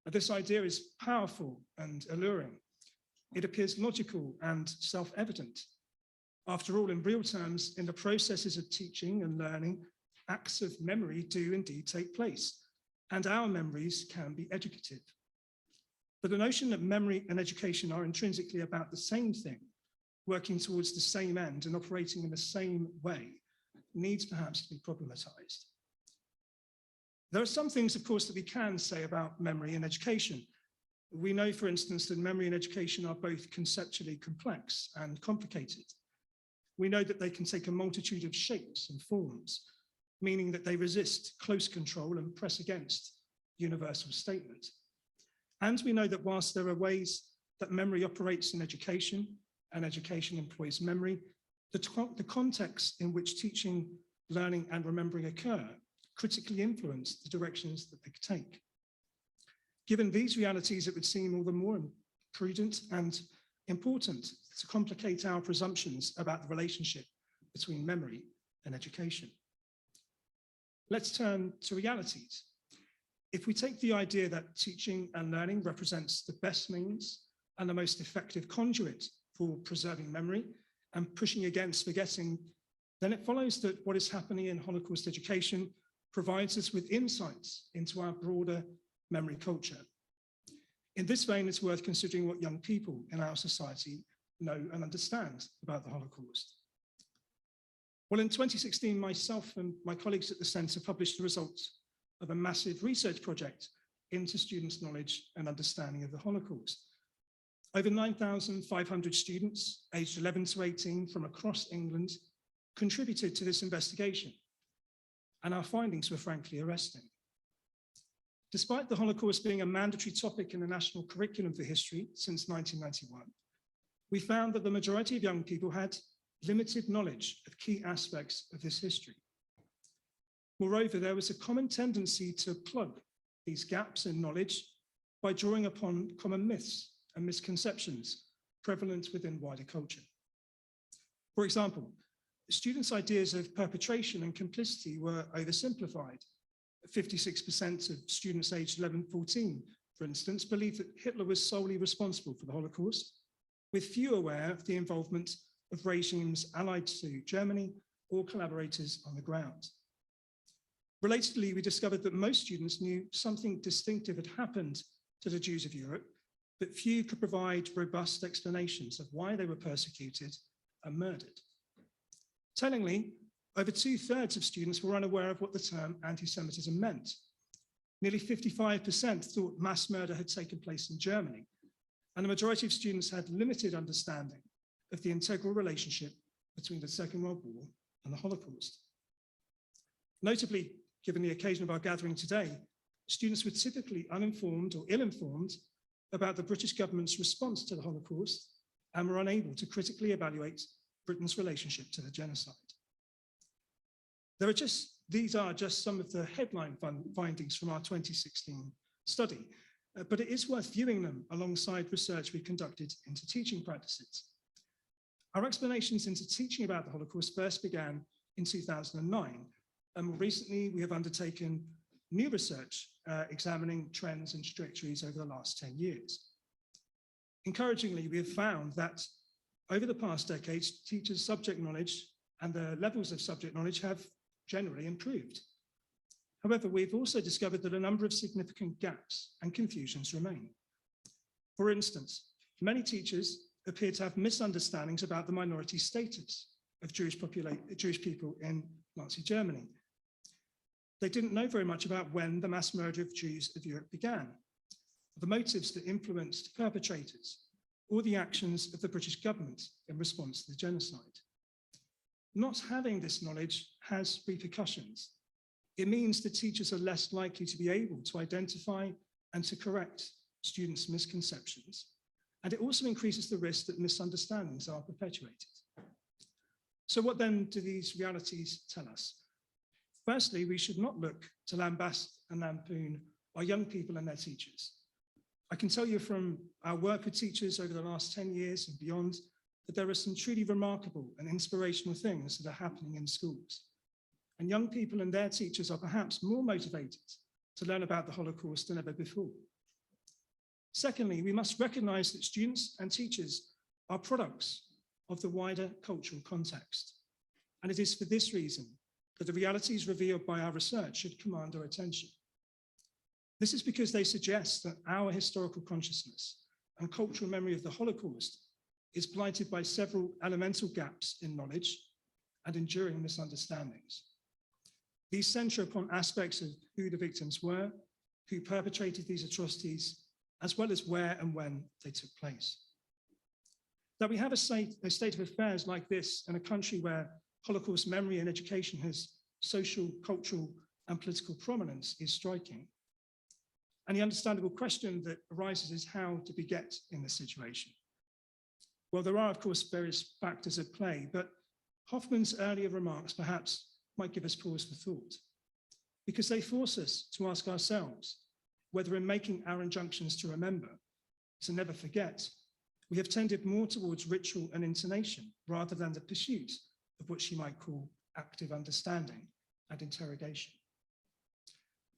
Now, this idea is powerful and alluring. It appears logical and self-evident. After all, in real terms, in the processes of teaching and learning, acts of memory do indeed take place, and our memories can be educative. But the notion that memory and education are intrinsically about the same thing, working towards the same end and operating in the same way, needs perhaps to be problematized. There are some things, of course, that we can say about memory and education. We know, for instance, that memory and education are both conceptually complex and complicated. We know that they can take a multitude of shapes and forms, meaning that they resist close control and press against universal statement. And we know that whilst there are ways that memory operates in education and education employs memory, the context in which teaching, learning, and remembering occur critically influence the directions that they take. Given these realities, it would seem all the more prudent and important to complicate our presumptions about the relationship between memory and education. Let's turn to realities. If we take the idea that teaching and learning represents the best means and the most effective conduit for preserving memory and pushing against forgetting, then it follows that what is happening in Holocaust education provides us with insights into our broader memory culture. In this vein, it's worth considering what young people in our society know and understand about the Holocaust. Well, in 2016, myself and my colleagues at the Centre published the results of a massive research project into students' knowledge and understanding of the Holocaust. Over 9,500 students aged 11 to 18 from across England contributed to this investigation, and our findings were frankly arresting. Despite the Holocaust being a mandatory topic in the national curriculum for history since 1991, we found that the majority of young people had limited knowledge of key aspects of this history. Moreover, there was a common tendency to plug these gaps in knowledge by drawing upon common myths and misconceptions prevalent within wider culture. For example, students' ideas of perpetration and complicity were oversimplified. 56% of students aged 11-14, for instance, believed that Hitler was solely responsible for the Holocaust, with few aware of the involvement of regimes allied to Germany or collaborators on the ground. Relatedly, we discovered that most students knew something distinctive had happened to the Jews of Europe, but few could provide robust explanations of why they were persecuted and murdered. Tellingly, over 2/3 of students were unaware of what the term anti-Semitism meant. Nearly 55% thought mass murder had taken place in Germany, and the majority of students had limited understanding of the integral relationship between the Second World War and the Holocaust. Notably, given the occasion of our gathering today, students were typically uninformed or ill-informed about the British government's response to the Holocaust and were unable to critically evaluate Britain's relationship to the genocide. These are just some of the headline findings from our 2016 study, but it is worth viewing them alongside research we conducted into teaching practices. Our explanations into teaching about the Holocaust first began in 2009, and more recently we have undertaken new research examining trends and trajectories over the last 10 years. Encouragingly, we have found that over the past decades, teachers' subject knowledge and the levels of subject knowledge have generally improved. However, we've also discovered that a number of significant gaps and confusions remain. For instance, many teachers appear to have misunderstandings about the minority status of Jewish people in Nazi Germany. They didn't know very much about when the mass murder of Jews of Europe began, the motives that influenced perpetrators, or the actions of the British government in response to the genocide. Not having this knowledge has repercussions. It means that teachers are less likely to be able to identify and to correct students' misconceptions. And it also increases the risk that misunderstandings are perpetuated. So what then do these realities tell us? Firstly, we should not look to lambast and lampoon our young people and their teachers. I can tell you from our work with teachers over the last 10 years and beyond that there are some truly remarkable and inspirational things that are happening in schools. And young people and their teachers are perhaps more motivated to learn about the Holocaust than ever before. Secondly, we must recognize that students and teachers are products of the wider cultural context. And it is for this reason that the realities revealed by our research should command our attention. This is because they suggest that our historical consciousness and cultural memory of the Holocaust is blighted by several elemental gaps in knowledge and enduring misunderstandings. These center upon aspects of who the victims were, who perpetrated these atrocities, as well as where and when they took place. That we have a state of affairs like this in a country where Holocaust memory and education has social, cultural, and political prominence is striking. And the understandable question that arises is how to beget in this situation. Well, there are, of course, various factors at play, but Hoffman's earlier remarks perhaps might give us pause for thought, because they force us to ask ourselves whether in making our injunctions to remember, to never forget, we have tended more towards ritual and intonation rather than the pursuit of what she might call active understanding and interrogation.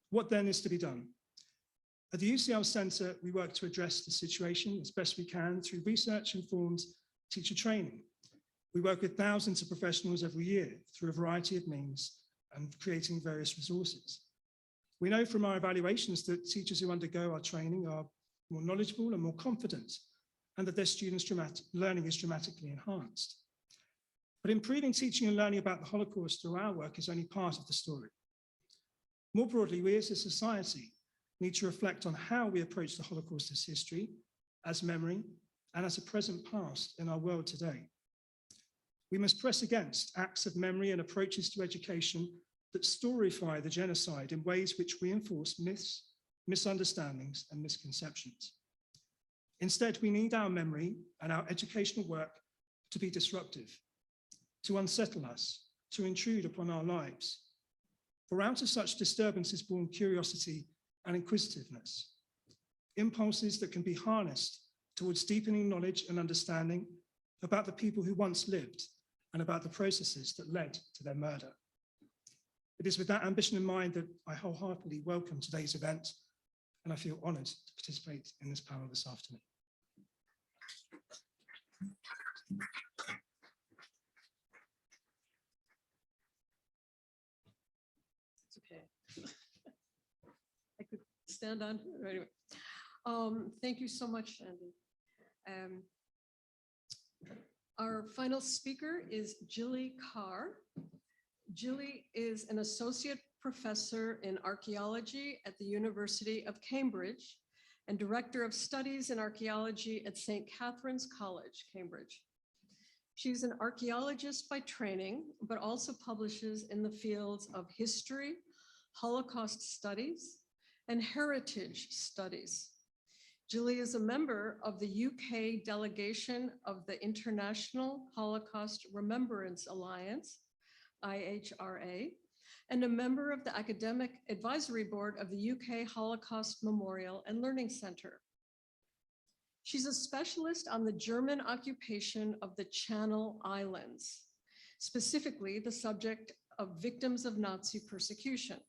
What then is to be done? At the UCL Centre, we work to address the situation as best we can through research-informed teacher training. We work with thousands of professionals every year through a variety of means and creating various resources. We know from our evaluations that teachers who undergo our training are more knowledgeable and more confident, and that their students' learning is dramatically enhanced. But improving teaching and learning about the Holocaust through our work is only part of the story. More broadly, we as a society need to reflect on how we approach the Holocaust as history, as memory, and as a present past in our world today. We must press against acts of memory and approaches to education that storify the genocide in ways which reinforce myths, misunderstandings, and misconceptions. Instead, we need our memory and our educational work to be disruptive, to unsettle us, to intrude upon our lives. For out of such disturbance is born curiosity and inquisitiveness, impulses that can be harnessed towards deepening knowledge and understanding about the people who once lived and about the processes that led to their murder. It is with that ambition in mind that I wholeheartedly welcome today's event, and I feel honored to participate in this panel this afternoon. It's okay. I could stand on. Anyway. Thank you so much, Andy. Our final speaker is Jilly Carr. Jilly is an associate professor in archaeology at the University of Cambridge and director of studies in archaeology at St. Catherine's College, Cambridge. She's an archaeologist by training, but also publishes in the fields of history, Holocaust studies, and heritage studies. Jilly is a member of the UK delegation of the International Holocaust Remembrance Alliance, IHRA, and a member of the Academic Advisory Board of the UK Holocaust Memorial and Learning Center. She's a specialist on the German occupation of the Channel Islands, specifically the subject of victims of Nazi persecution.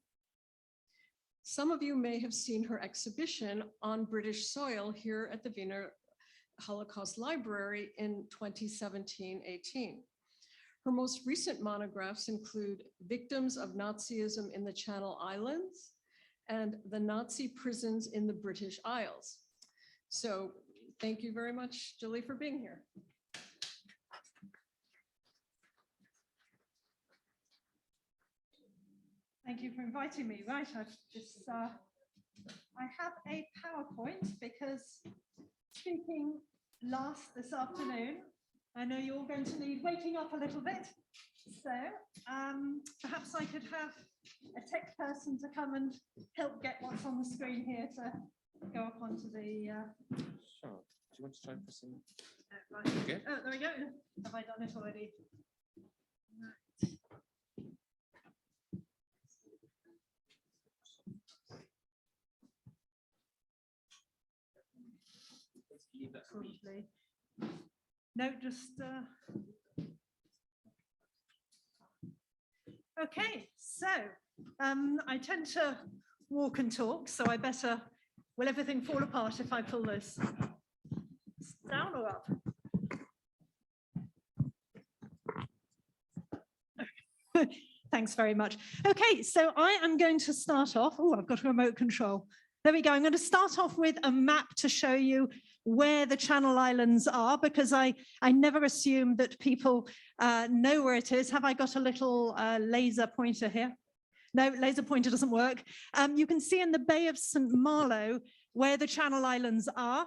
Some of you may have seen her exhibition on British soil here at the Wiener Holocaust Library in 2017-18. Her most recent monographs include Victims of Nazism in the Channel Islands and The Nazi Prisons in the British Isles. So thank you very much, Julie, for being here. Thank you for inviting me. Right, I have a PowerPoint because speaking last this afternoon, I know you're all going to need waking up a little bit. So perhaps I could have a tech person to come and help get what's on the screen here to go up onto the... Sure. Do you want to try pressing? Right. Okay. Oh, there we go. Have I done it already? Right. Probably. No, just okay. So I tend to walk and talk, so I better. Will everything fall apart if I pull this down or up? Thanks very much. Okay, so I am going to start off. Oh, I've got a remote control. There we go. I'm going to start off with a map to show you where the Channel Islands are, because I never assume that people know where it is. Have I got a little laser pointer here? No, laser pointer doesn't work. You can see in the Bay of St. Malo where the Channel Islands are.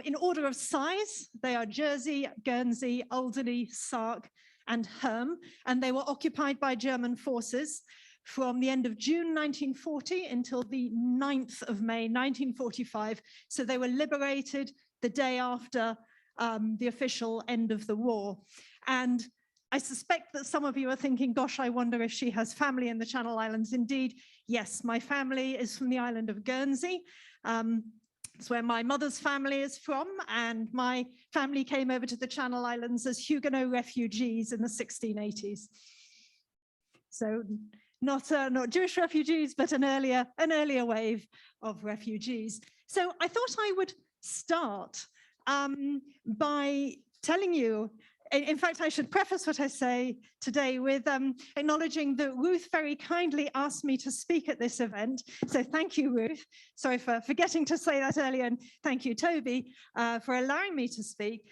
In order of size, they are Jersey, Guernsey, Alderney, Sark, and Herm, and they were occupied by German forces from the end of June 1940 until the 9th of May 1945. So they were liberated the day after the official end of the war. And I suspect that some of you are thinking, gosh, I wonder if she has family in the Channel Islands. Indeed, yes, my family is from the island of Guernsey. It's where my mother's family is from, and my family came over to the Channel Islands as Huguenot refugees in the 1680s. So not Jewish refugees, but an earlier wave of refugees. So I thought I would start by telling you, in fact, I should preface what I say today with acknowledging that Ruth very kindly asked me to speak at this event. So thank you, Ruth. Sorry for forgetting to say that earlier, and thank you, Toby, for allowing me to speak.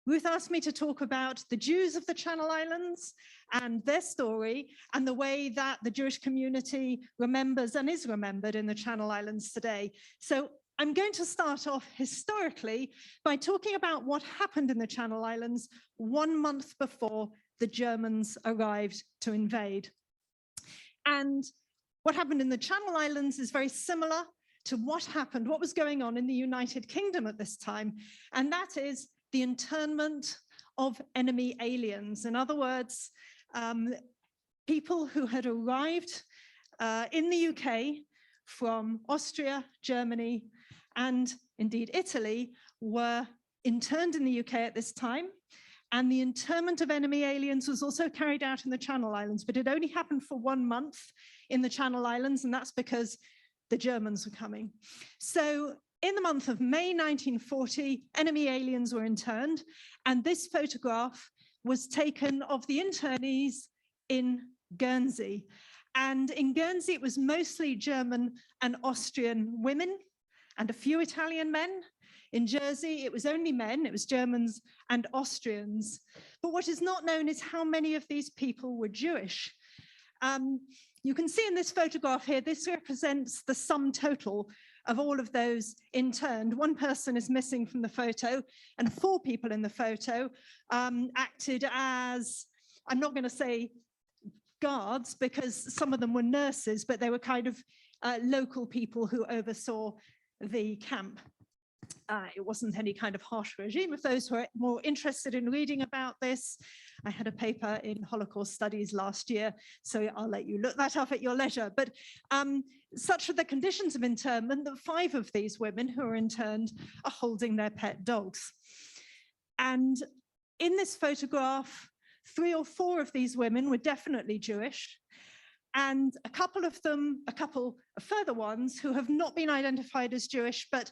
Ruth asked me to talk about the Jews of the Channel Islands and their story and the way that the Jewish community remembers and is remembered in the Channel Islands today. So I'm going to start off historically by talking about what happened in the Channel Islands 1 month before the Germans arrived to invade. And what happened in the Channel Islands is very similar to what was going on in the United Kingdom at this time, and that is the internment of enemy aliens. In other words, people who had arrived in the UK from Austria, Germany, and indeed Italy were interned in the UK at this time. And the internment of enemy aliens was also carried out in the Channel Islands, but it only happened for 1 month in the Channel Islands, and that's because the Germans were coming. So in the month of May 1940, enemy aliens were interned, and this photograph was taken of the internees in Guernsey. And in Guernsey, it was mostly German and Austrian women and a few Italian men. In Jersey, it was only men, it was Germans and Austrians. But what is not known is how many of these people were Jewish. You can see in this photograph here, this represents the sum total of all of those interned. One person is missing from the photo, and 4 people in the photo acted as, I'm not going to say guards, because some of them were nurses, but they were kind of local people who oversaw the camp. It wasn't any kind of harsh regime. If those who are more interested in reading about this, I had a paper in Holocaust Studies last year, so I'll let you look that up at your leisure. But such are the conditions of internment that 5 of these women who are interned are holding their pet dogs. And in this photograph, 3 or 4 of these women were definitely Jewish, and a couple of further ones who have not been identified as Jewish, but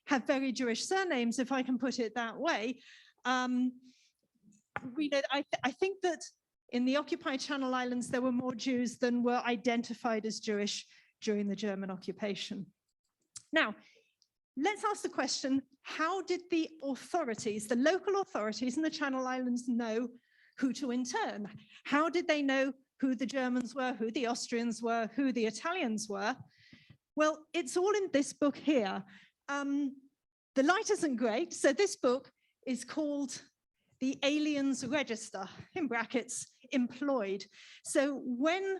have very Jewish surnames, if I can put it that way, I think that in the occupied Channel Islands, there were more Jews than were identified as Jewish during the German occupation. Now, let's ask the question, how did the authorities, the local authorities in the Channel Islands know who to intern? How did they know who the Germans were, who the Austrians were, who the Italians were? Well, it's all in this book here. The light isn't great, so this book is called The Aliens Register, in brackets, employed. So when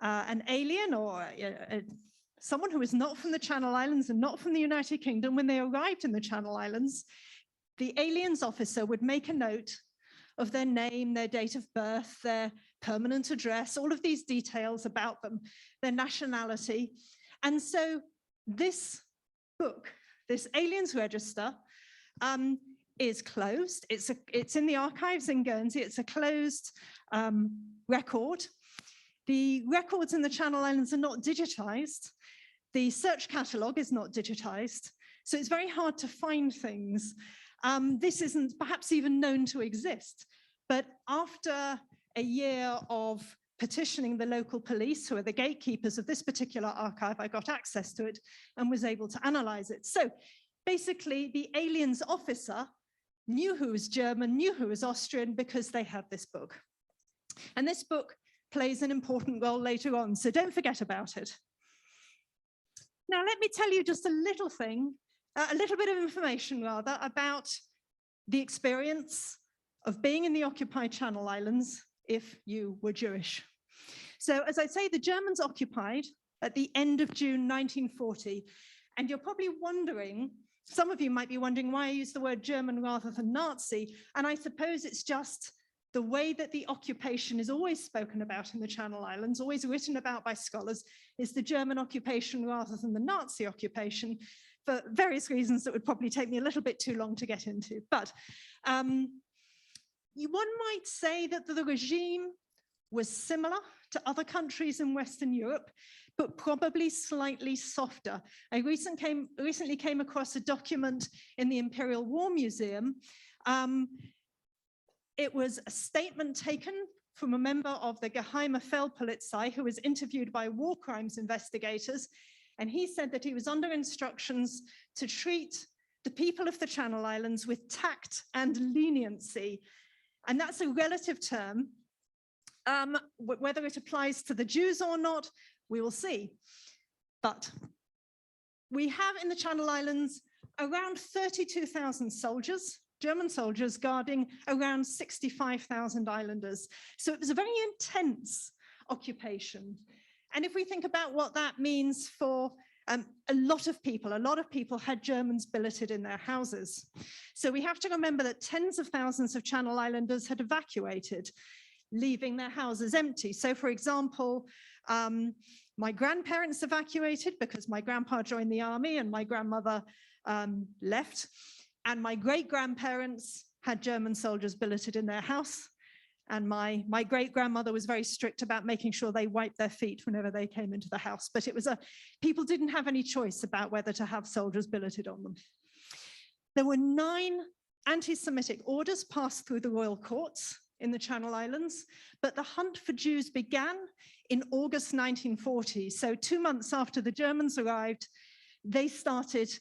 an alien or someone who is not from the Channel Islands and not from the United Kingdom, when they arrived in the Channel Islands, the aliens officer would make a note of their name, their date of birth, their permanent address, all of these details about them, their nationality. And so this book, this Aliens Register, is closed. It's in the archives in Guernsey. It's a closed record. The records in the Channel Islands are not digitized. The search catalogue is not digitized. So it's very hard to find things. This isn't perhaps even known to exist. But after a year of petitioning the local police, who are the gatekeepers of this particular archive, I got access to it and was able to analyze it. So basically, the aliens officer knew who was German, knew who was Austrian, because they had this book. And this book plays an important role later on, so don't forget about it. Now, let me tell you just a little thing, a little bit of information rather, about the experience of being in the occupied Channel Islands if you were Jewish. So as I say, the Germans occupied at the end of June 1940, and you're probably wondering, some of you might be wondering why I use the word German rather than Nazi, and I suppose it's just the way that the occupation is always spoken about in the Channel Islands, always written about by scholars, is the German occupation rather than the Nazi occupation, for various reasons that would probably take me a little bit too long to get into. But one might say that the regime was similar to other countries in Western Europe, but probably slightly softer. I recently came across a document in the Imperial War Museum. It was a statement taken from a member of the Geheime Feldpolizei who was interviewed by war crimes investigators. And he said that he was under instructions to treat the people of the Channel Islands with tact and leniency. And that's a relative term. Whether it applies to the Jews or not, we will see. But we have in the Channel Islands around 32,000 soldiers, German soldiers, guarding around 65,000 islanders. So it was a very intense occupation. And if we think about what that means for a lot of people had Germans billeted in their houses. So we have to remember that tens of thousands of Channel Islanders had evacuated, leaving their houses empty. So for example, my grandparents evacuated because my grandpa joined the army and my grandmother left. And my great-grandparents had German soldiers billeted in their house. And my great-grandmother was very strict about making sure they wiped their feet whenever they came into the house. But it was people didn't have any choice about whether to have soldiers billeted on them. There were 9 anti-Semitic orders passed through the royal courts in the Channel Islands, but the hunt for Jews began in August 1940. So 2 months after the Germans arrived, they started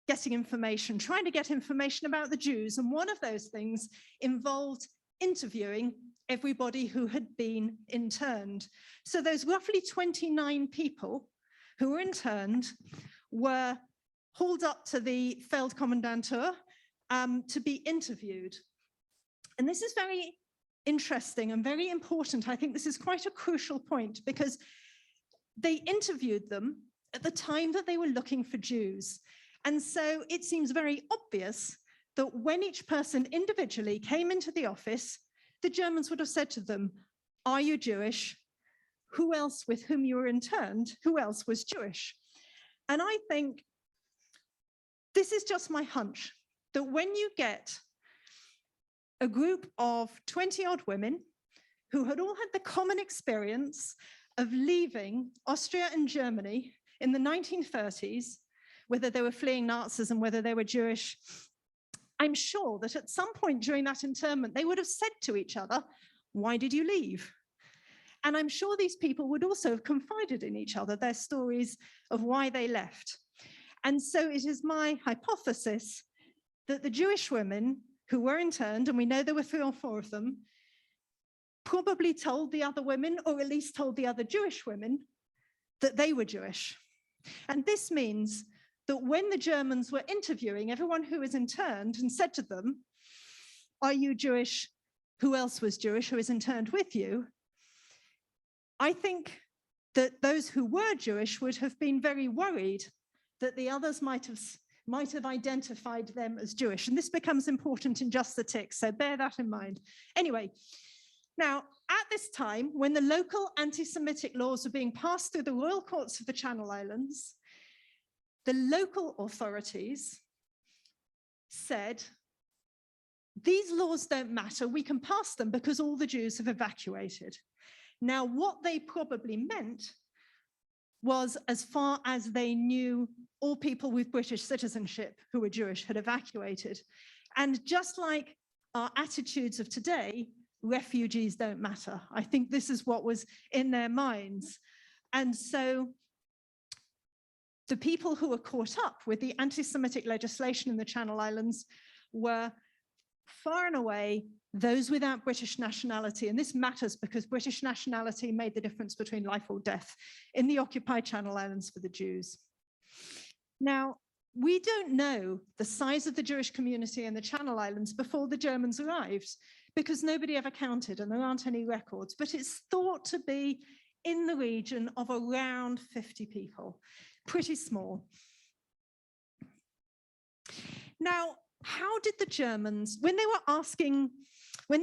getting information, trying to get information about the Jews. And one of those things involved interviewing everybody who had been interned. So those roughly 29 people who were interned were hauled up to the Feldkommandantur to be interviewed. And this is very interesting and very important. I think this is quite a crucial point because they interviewed them at the time that they were looking for Jews. And so it seems very obvious that when each person individually came into the office, the Germans would have said to them, "Are you Jewish? Who else with whom you were interned? Who else was Jewish?" And I think this is just my hunch, that when you get a group of 20-odd women who had all had the common experience of leaving Austria and Germany in the 1930s, whether they were fleeing Nazis and whether they were Jewish, I'm sure that at some point during that internment, they would have said to each other, why did you leave? And I'm sure these people would also have confided in each other their stories of why they left. And so it is my hypothesis that the Jewish women who were interned, and we know there were 3 or 4 of them, probably told the other women, or at least told the other Jewish women, that they were Jewish. And this means that when the Germans were interviewing everyone who was interned and said to them, are you Jewish? Who else was Jewish who is interned with you? I think that those who were Jewish would have been very worried that the others might have identified them as Jewish. And this becomes important in just the tick, so bear that in mind. Anyway, now at this time, when the local anti-Semitic laws were being passed through the royal courts of the Channel Islands, the local authorities said, these laws don't matter, we can pass them because all the Jews have evacuated. Now, what they probably meant was, as far as they knew, all people with British citizenship who were Jewish had evacuated. And just like our attitudes of today, refugees don't matter. I think this is what was in their minds. And so the people who were caught up with the anti-Semitic legislation in the Channel Islands were far and away those without British nationality. And this matters because British nationality made the difference between life or death in the occupied Channel Islands for the Jews. Now, we don't know the size of the Jewish community in the Channel Islands before the Germans arrived, because nobody ever counted and there aren't any records, but it's thought to be in the region of around 50 people, pretty small. Now, how did the Germans, when they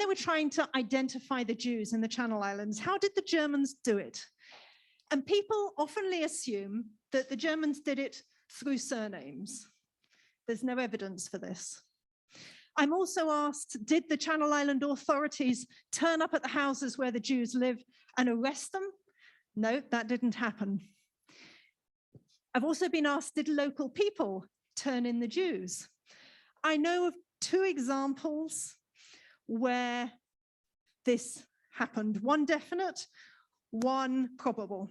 were trying to identify the Jews in the Channel Islands, how did the Germans do it? And people oftenly assume that the Germans did it through surnames. There's no evidence for this. I'm also asked, did the Channel Island authorities turn up at the houses where the Jews live and arrest them? No, that didn't happen. I've also been asked, did local people turn in the Jews? I know of 2 examples where this happened, one definite, one probable.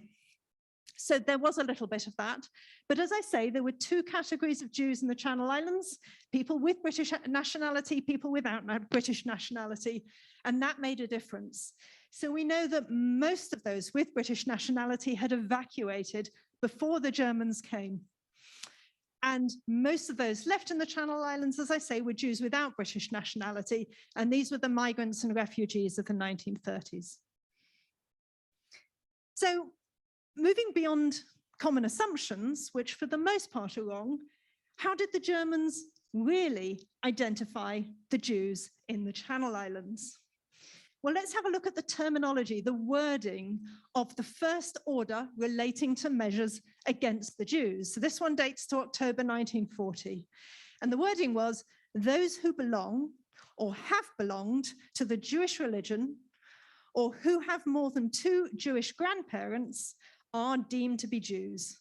So there was a little bit of that. But as I say, there were 2 categories of Jews in the Channel Islands, people with British nationality, people without British nationality, and that made a difference. So we know that most of those with British nationality had evacuated before the Germans came. And most of those left in the Channel Islands, as I say, were Jews without British nationality, and these were the migrants and refugees of the 1930s. So moving beyond common assumptions, which for the most part are wrong, how did the Germans really identify the Jews in the Channel Islands? Well, let's have a look at the terminology, the wording of the first order relating to measures against the Jews. So this one dates to October 1940. And the wording was, those who belong or have belonged to the Jewish religion or who have more than 2 Jewish grandparents are deemed to be Jews.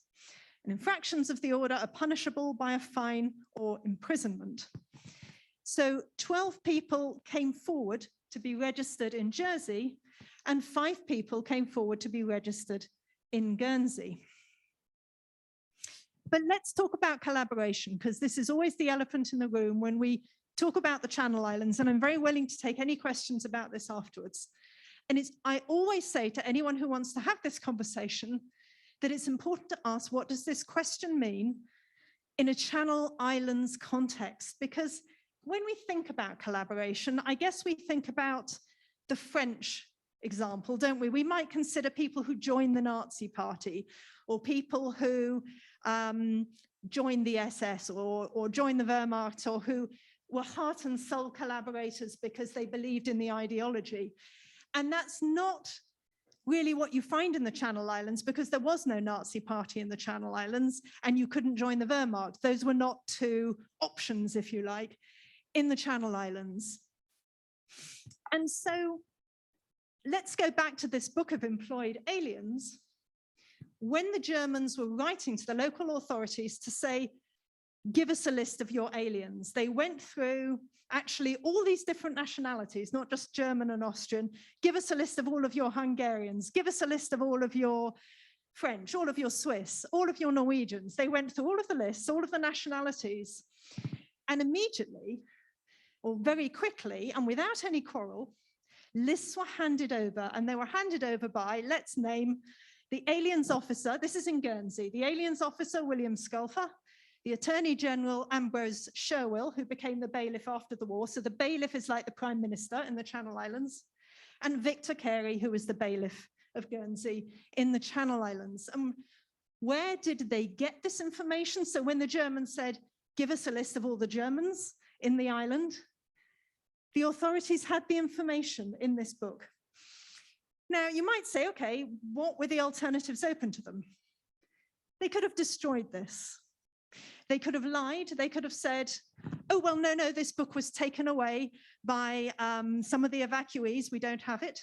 And infractions of the order are punishable by a fine or imprisonment. So 12 people came forward to be registered in Jersey, and 5 people came forward to be registered in Guernsey. But let's talk about collaboration, because this is always the elephant in the room when we talk about the Channel Islands, and I'm very willing to take any questions about this afterwards. And I always say to anyone who wants to have this conversation that it's important to ask, what does this question mean in a Channel Islands context? Because when we think about collaboration, I guess we think about the French example, don't we? We might consider people who joined the Nazi Party, or people who joined the SS or joined the Wehrmacht, or who were heart and soul collaborators because they believed in the ideology. And that's not really what you find in the Channel Islands, because there was no Nazi Party in the Channel Islands and you couldn't join the Wehrmacht. Those were not 2 options, if you like, in the Channel Islands. And so let's go back to this book of employed aliens. When the Germans were writing to the local authorities to say, give us a list of your aliens. They went through actually all these different nationalities, not just German and Austrian. Give us a list of all of your Hungarians. Give us a list of all of your French, all of your Swiss, all of your Norwegians. They went through all of the lists, all of the nationalities. And immediately, or very quickly, and without any quarrel, lists were handed over, and they were handed over by, let's name, the aliens officer, this is in Guernsey, the aliens officer, William Sculfer, the Attorney General, Ambrose Sherwill, who became the bailiff after the war. So the bailiff is like the Prime Minister in the Channel Islands, and Victor Carey, who was the bailiff of Guernsey in the Channel Islands. And where did they get this information? So when the Germans said, give us a list of all the Germans in the island, the authorities had the information in this book. Now, you might say, okay, what were the alternatives open to them? They could have destroyed this. They could have lied. They could have said, oh, well, no, this book was taken away by some of the evacuees. We don't have it.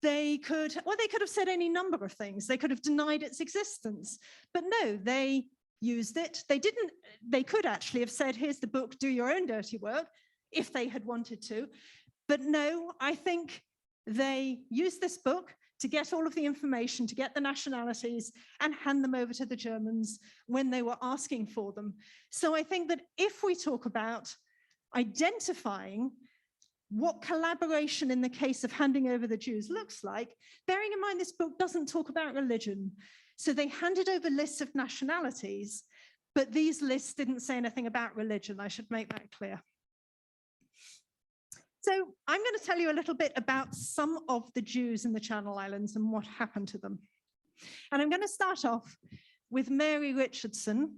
They could have said any number of things. They could have denied its existence. But no, they used it. They could actually have said, here's the book, do your own dirty work, if they had wanted to. But no, I think they used this book to get all of the information, to get the nationalities and hand them over to the Germans when they were asking for them. So I think that if we talk about identifying what collaboration in the case of handing over the Jews looks like, bearing in mind this book doesn't talk about religion. So they handed over lists of nationalities, but these lists didn't say anything about religion. I should make that clear. So I'm going to tell you a little bit about some of the Jews in the Channel Islands and what happened to them. And I'm going to start off with Mary Richardson.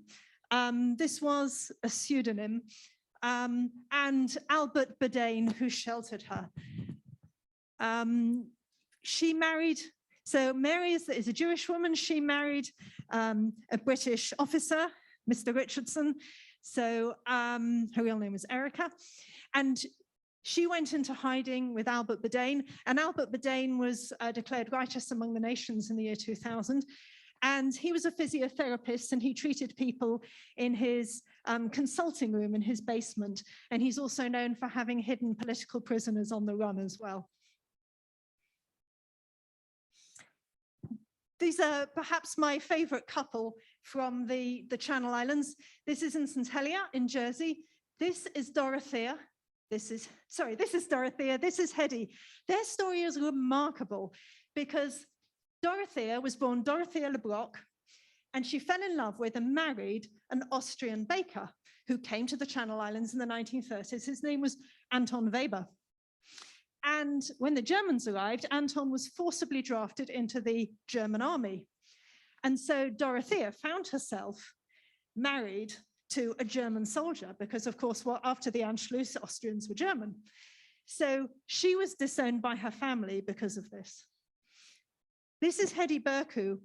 This was a pseudonym, and Albert Bourdain, who sheltered her. She married, so Mary is a Jewish woman. She married a British officer, Mr. Richardson. So her real name was Erica. And she went into hiding with Albert Bourdain, and Albert Bourdain was declared righteous among the nations in the year 2000. And he was a physiotherapist, and he treated people in his consulting room in his basement. And he's also known for having hidden political prisoners on the run as well. These are perhaps my favorite couple from the Channel Islands. This is in St. Helier in Jersey. This is Dorothea. This is Dorothea, this is Hedy. Their story is remarkable because Dorothea was born Dorothea Lebrock, and she fell in love with and married an Austrian baker who came to the Channel Islands in the 1930s. His name was Anton Weber. And when the Germans arrived, Anton was forcibly drafted into the German army. And so Dorothea found herself married to a German soldier because, of course, after the Anschluss, Austrians were German. So she was disowned by her family because of this. This is Hedy Berku.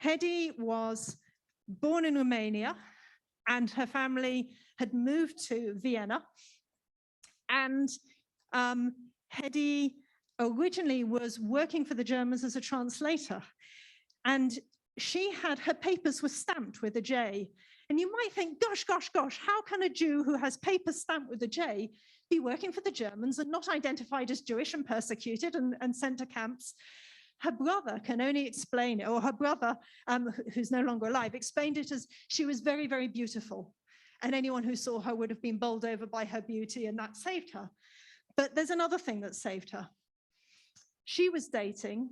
Hedy was born in Romania, and her family had moved to Vienna. And Hedy originally was working for the Germans as a translator. And her papers were stamped with a J. And you might think, gosh, how can a Jew who has papers stamped with a J be working for the Germans and not identified as Jewish and persecuted and sent to camps? Her brother can only explain it, or her brother, who's no longer alive, explained it as she was very, very beautiful. And anyone who saw her would have been bowled over by her beauty, and that saved her. But there's another thing that saved her. She was dating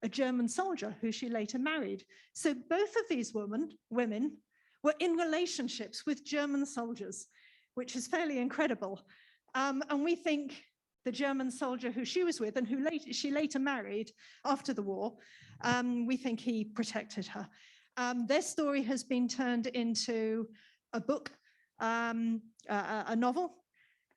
a German soldier who she later married. So both of these women were in relationships with German soldiers, which is fairly incredible. And we think the German soldier who she was with and who she later married after the war, we think he protected her. Their story has been turned into a book, a novel,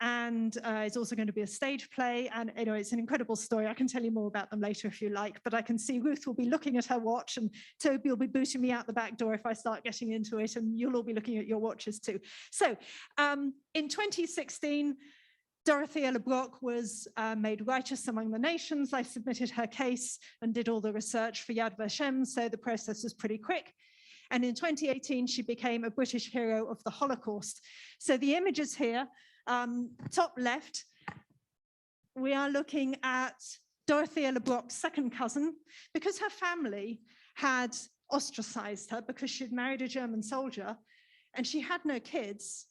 and it's also going to be a stage play. And anyway, it's an incredible story. I can tell you more about them later if you like, but I can see Ruth will be looking at her watch, and Toby will be booting me out the back door if I start getting into it, and you'll all be looking at your watches too. So in 2016, Dorothea Lebrock was made righteous among the nations. I submitted her case and did all the research for Yad Vashem, so the process was pretty quick. And in 2018, she became a British hero of the Holocaust. So the images here, top left, we are looking at Dorothea Lebrock's second cousin, because her family had ostracized her because she'd married a German soldier and she had no kids.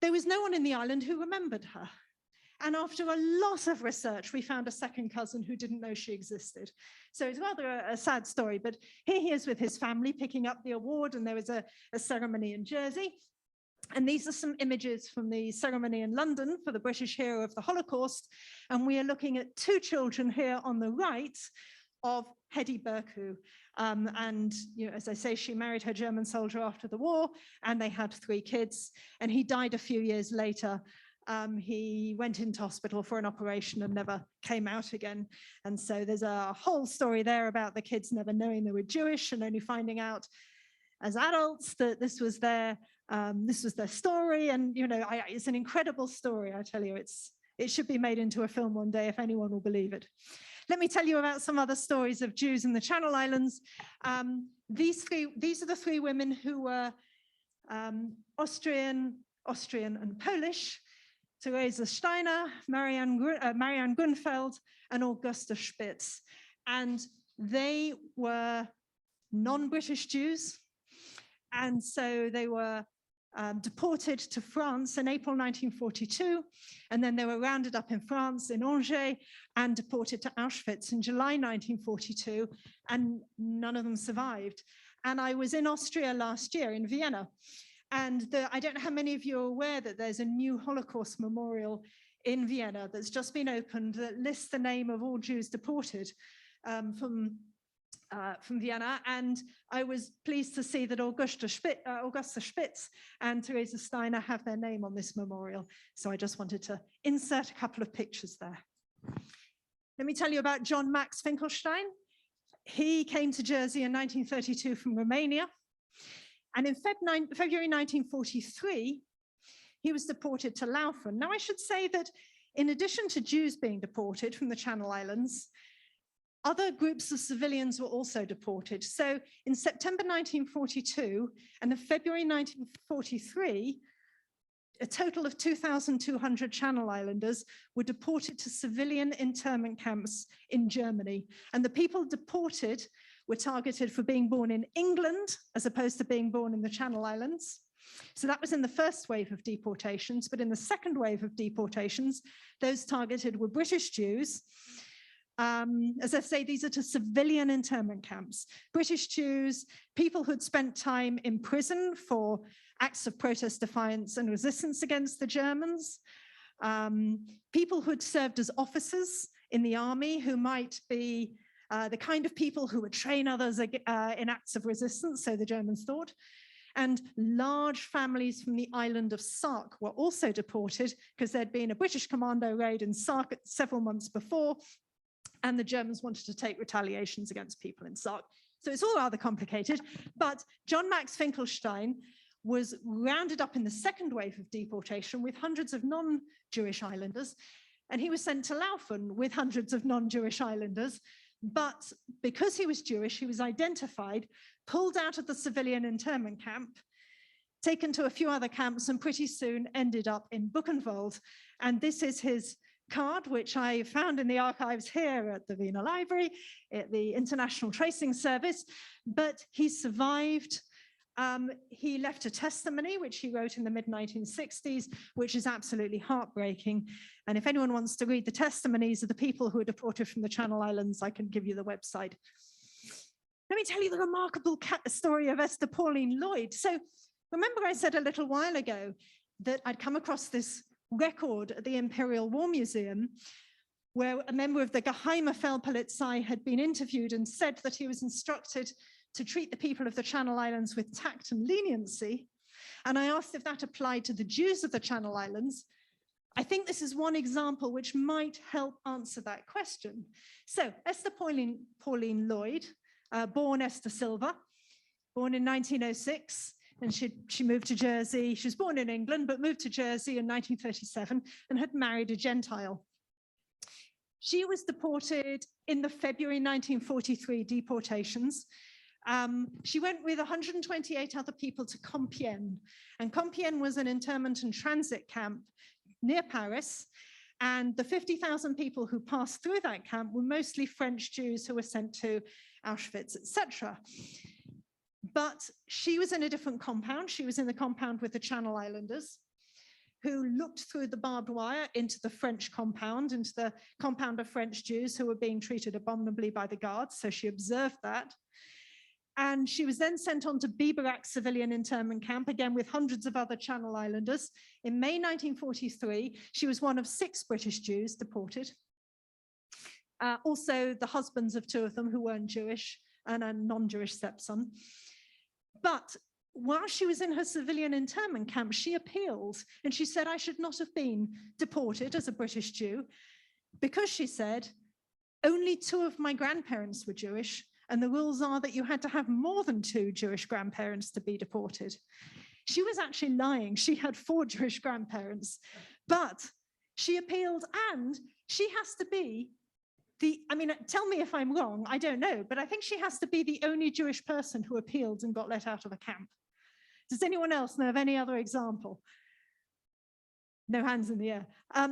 There was no one in the island who remembered her. And after a lot of research, we found a second cousin who didn't know she existed. So it's rather a sad story, but here he is with his family picking up the award, and there was a ceremony in Jersey. And these are some images from the ceremony in London for the British hero of the Holocaust. And we are looking at two children here on the right of Hedy Berku. And as I say, she married her German soldier after the war, and they had 3 kids. And he died a few years later. He went into hospital for an operation and never came out again. And so there's a whole story there about the kids never knowing they were Jewish and only finding out as adults that this was their story. And it's an incredible story. I tell you, it should be made into a film one day if anyone will believe it. Let me tell you about some other stories of Jews in the Channel Islands. These are the 3 women who were Austrian and Polish: Theresa Steiner, Marianne Gunfeld, and Augusta Spitz. And they were non-British Jews. And so they were deported to France in April 1942, and then they were rounded up in France, in Angers, and deported to Auschwitz in July 1942, and none of them survived. And I was in Austria last year, in Vienna, and I don't know how many of you are aware that there's a new Holocaust memorial in Vienna that's just been opened that lists the name of all Jews deported from Vienna, and I was pleased to see that Augusta Spitz and Theresa Steiner have their name on this memorial. So I just wanted to insert a couple of pictures there. Let me tell you about John Max Finkelstein. He came to Jersey in 1932 from Romania, and in February 1943, he was deported to Laufen. Now, I should say that in addition to Jews being deported from the Channel Islands, other groups of civilians were also deported. So in September 1942 and in February 1943, a total of 2,200 Channel Islanders were deported to civilian internment camps in Germany. And the people deported were targeted for being born in England as opposed to being born in the Channel Islands. So that was in the first wave of deportations, but in the second wave of deportations, those targeted were British Jews. As I say, these are to civilian internment camps. British Jews, people who'd spent time in prison for acts of protest, defiance, and resistance against the Germans, people who'd served as officers in the army, who might be the kind of people who would train others in acts of resistance, so the Germans thought. And large families from the island of Sark were also deported because there'd been a British commando raid in Sark several months before, and the Germans wanted to take retaliations against people in Sark. So it's all rather complicated, but John Max Finkelstein was rounded up in the second wave of deportation with hundreds of non-Jewish islanders, and he was sent to Laufen with hundreds of non-Jewish islanders. But because he was Jewish, he was identified, pulled out of the civilian internment camp, taken to a few other camps, and pretty soon ended up in Buchenwald. And this is his card, which I found in the archives here at the Wiener Library, at the International Tracing Service, but he survived. He left a testimony, which he wrote in the mid-1960s, which is absolutely heartbreaking. And if anyone wants to read the testimonies of the people who were deported from the Channel Islands, I can give you the website. Let me tell you the remarkable story of Esther Pauline Lloyd. So remember I said a little while ago that I'd come across this record at the Imperial War Museum where a member of the Geheime Feldpolizei had been interviewed and said that he was instructed to treat the people of the Channel Islands with tact and leniency. And I asked if that applied to the Jews of the Channel Islands. I think this is one example which might help answer that question. So Esther Pauline Lloyd, born Esther Silva, born in 1906, and she moved to Jersey. She was born in England, but moved to Jersey in 1937 and had married a Gentile. She was deported in the February 1943 deportations. She went with 128 other people to Compiègne, and Compiègne was an internment and transit camp near Paris. And the 50,000 people who passed through that camp were mostly French Jews who were sent to Auschwitz, etc. But she was in a different compound. She was in the compound with the Channel Islanders, who looked through the barbed wire into the French compound, into the compound of French Jews who were being treated abominably by the guards. So she observed that. And she was then sent on to Biberach civilian internment camp, again with hundreds of other Channel Islanders. In May 1943, she was one of 6 British Jews deported. Also, the husbands of 2 of them who weren't Jewish, and a non-Jewish stepson. But while she was in her civilian internment camp, she appealed, and she said, I should not have been deported as a British Jew, because she said, only 2 of my grandparents were Jewish, and the rules are that you had to have more than 2 Jewish grandparents to be deported. She was actually lying. She had 4 Jewish grandparents, but she appealed, and she has to be tell me if I'm wrong, I don't know, but I think she has to be the only Jewish person who appealed and got let out of a camp. Does anyone else know of any other example? No hands in the air.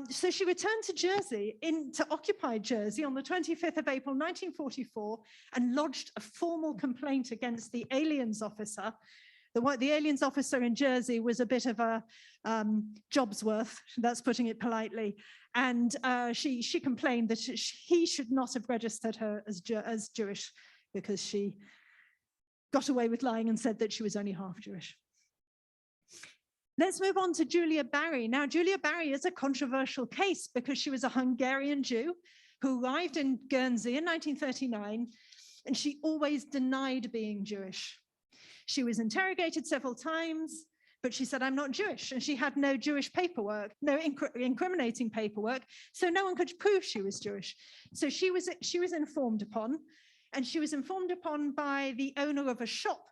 So she returned to Jersey, into occupied Jersey on the 25th of April, 1944, and lodged a formal complaint against the aliens officer. The aliens officer in Jersey was a bit of a job's worth, that's putting it politely. And she complained that he should not have registered her as Jewish, because she got away with lying and said that she was only half Jewish. Let's move on to Julia Barry. Now, Julia Barry is a controversial case because she was a Hungarian Jew who arrived in Guernsey in 1939, and she always denied being Jewish. She was interrogated several times, but she said, I'm not Jewish. And she had no Jewish paperwork, no incriminating paperwork, so no one could prove she was Jewish. So she was informed upon, and she was informed upon by the owner of a shop,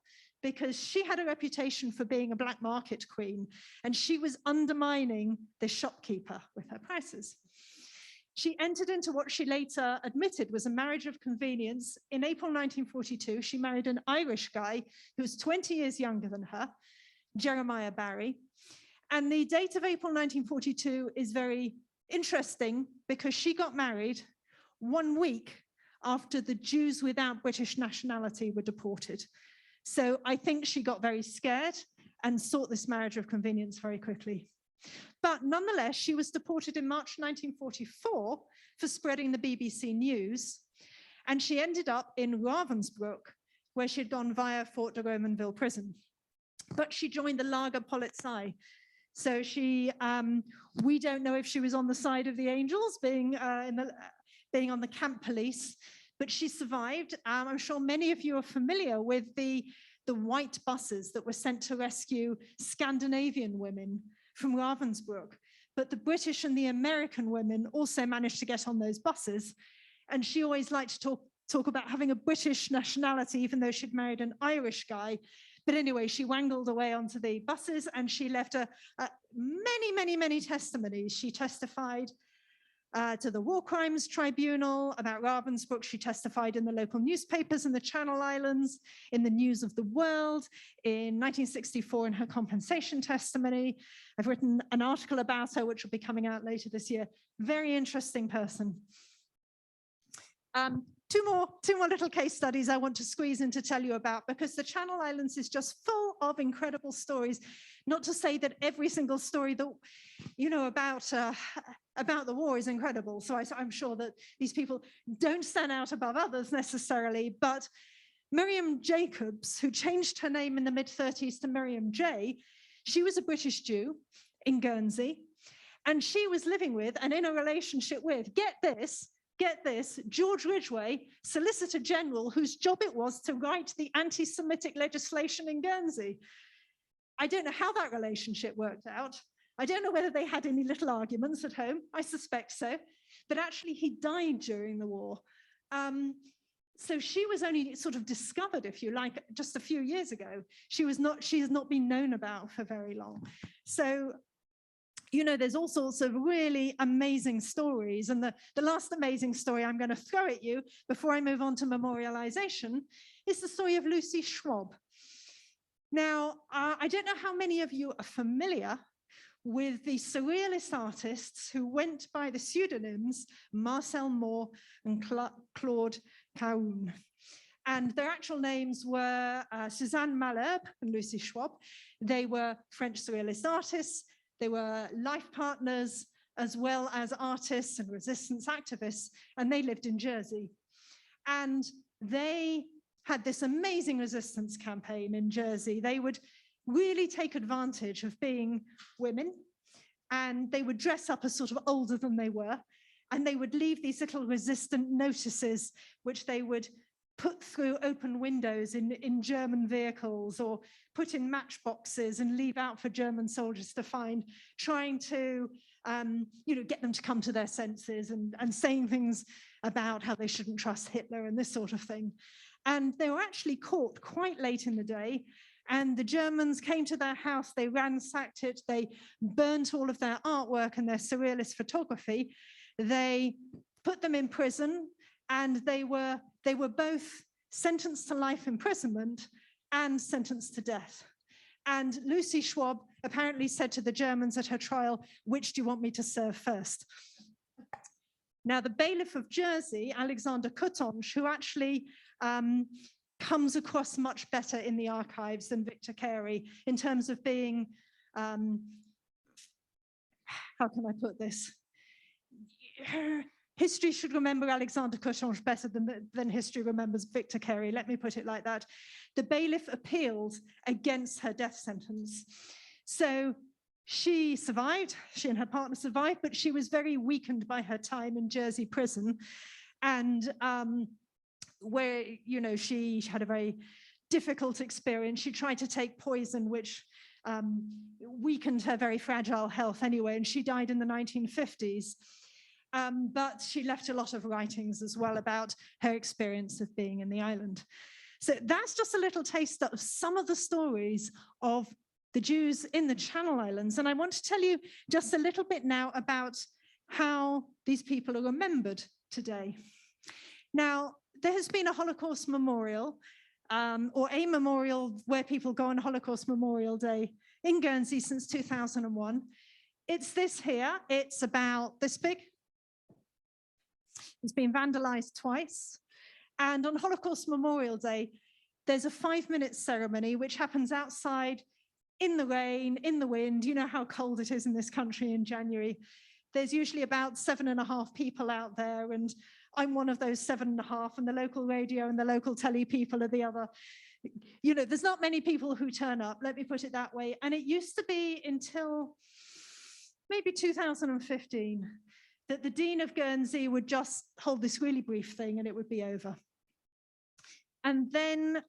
because she had a reputation for being a black market queen, and she was undermining the shopkeeper with her prices. She entered into what she later admitted was a marriage of convenience. In April 1942, she married an Irish guy who was 20 years younger than her, Jeremiah Barry. And the date of April 1942 is very interesting because she got married 1 week after the Jews without British nationality were deported. So I think she got very scared and sought this marriage of convenience very quickly. But nonetheless, she was deported in March 1944 for spreading the BBC News. And she ended up in Ravensbrück, where she'd gone via Fort de Romanville prison. But she joined the Lager Polizei. So we don't know if she was on the side of the angels, being on the camp police, but she survived. I'm sure many of you are familiar with the white buses that were sent to rescue Scandinavian women from Ravensbrück. But the British and the American women also managed to get on those buses. And she always liked to talk about having a British nationality, even though she'd married an Irish guy. But anyway, she wangled away onto the buses, and she left many testimonies. She testified to the War Crimes Tribunal about Ravensbrück. She testified in the local newspapers in the Channel Islands, in the News of the World, in 1964 in her compensation testimony. I've written an article about her, which will be coming out later this year. Very interesting person. Two more little case studies I want to squeeze in to tell you about, because the Channel Islands is just full of incredible stories. Not to say that every single story that about the war is incredible. So I'm sure that these people don't stand out above others necessarily, but Miriam Jacobs, who changed her name in the mid-30s to Miriam J, she was a British Jew in Guernsey, and she was living with and in a relationship with, get this, George Ridgway, Solicitor General, whose job it was to write the anti-Semitic legislation in Guernsey. I don't know how that relationship worked out. I don't know whether they had any little arguments at home. I suspect so. But actually, he died during the war. So she was only sort of discovered, if you like, just a few years ago. She has not been known about for very long. So you know, there's all sorts of really amazing stories. And the last amazing story I'm going to throw at you before I move on to memorialization is the story of Lucy Schwab. Now, I don't know how many of you are familiar with the surrealist artists who went by the pseudonyms Marcel Moore and Claude Cahun. And their actual names were Suzanne Malherbe and Lucy Schwab. They were French surrealist artists. They were life partners, as well as artists and resistance activists, and they lived in Jersey. And they had this amazing resistance campaign in Jersey. They would really take advantage of being women, and they would dress up as sort of older than they were, and they would leave these little resistant notices, which they would put through open windows in German vehicles, or put in matchboxes and leave out for German soldiers to find, trying to get them to come to their senses, and saying things about how they shouldn't trust Hitler and this sort of thing. And they were actually caught quite late in the day, and the Germans came to their house, they ransacked it, they burnt all of their artwork and their surrealist photography. They put them in prison, and they were both sentenced to life imprisonment and sentenced to death. And Lucy Schwab apparently said to the Germans at her trial, "Which do you want me to serve first?" Now, the bailiff of Jersey, Alexander Coutange, who actually comes across much better in the archives than Victor Carey in terms of being, how can I put this? History should remember Alexander Coutange better than history remembers Victor Carey. Let me put it like that. The bailiff appealed against her death sentence. So she survived, she and her partner survived, but she was very weakened by her time in Jersey prison. And where, you know, she had a very difficult experience. She tried to take poison, which weakened her very fragile health anyway, and she died in the 1950s. But she left a lot of writings as well about her experience of being in the island. So that's just a little taste of some of the stories of the Jews in the Channel Islands. And I want to tell you just a little bit now about how these people are remembered today. Now, there has been a Holocaust memorial, or a memorial where people go on Holocaust Memorial Day in Guernsey since 2001. It's this here. It's about this big. It's been vandalized twice. And on Holocaust Memorial Day, there's a 5-minute ceremony which happens outside in the rain, in the wind. You know how cold it is in this country in January. There's usually about 7.5 people out there, and I'm one of those 7.5, and the local radio and the local telly people are the other. You know, there's not many people who turn up, let me put it that way. And it used to be until maybe 2015 that the Dean of Guernsey would just hold this really brief thing and it would be over. And then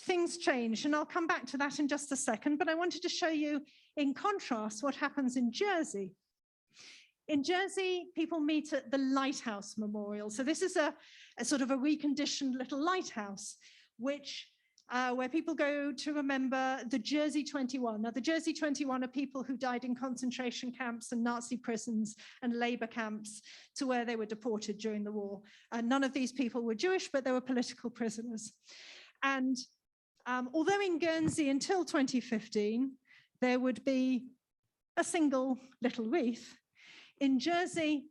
things changed, and I'll come back to that in just a second, but I wanted to show you in contrast what happens in Jersey. In Jersey, people meet at the Lighthouse Memorial. So this is a sort of a reconditioned little lighthouse, which where people go to remember the Jersey 21. Now, the Jersey 21 are people who died in concentration camps and Nazi prisons and labor camps to where they were deported during the war. And none of these people were Jewish, but they were political prisoners. And although in Guernsey until 2015, there would be a single little wreath, in Jersey,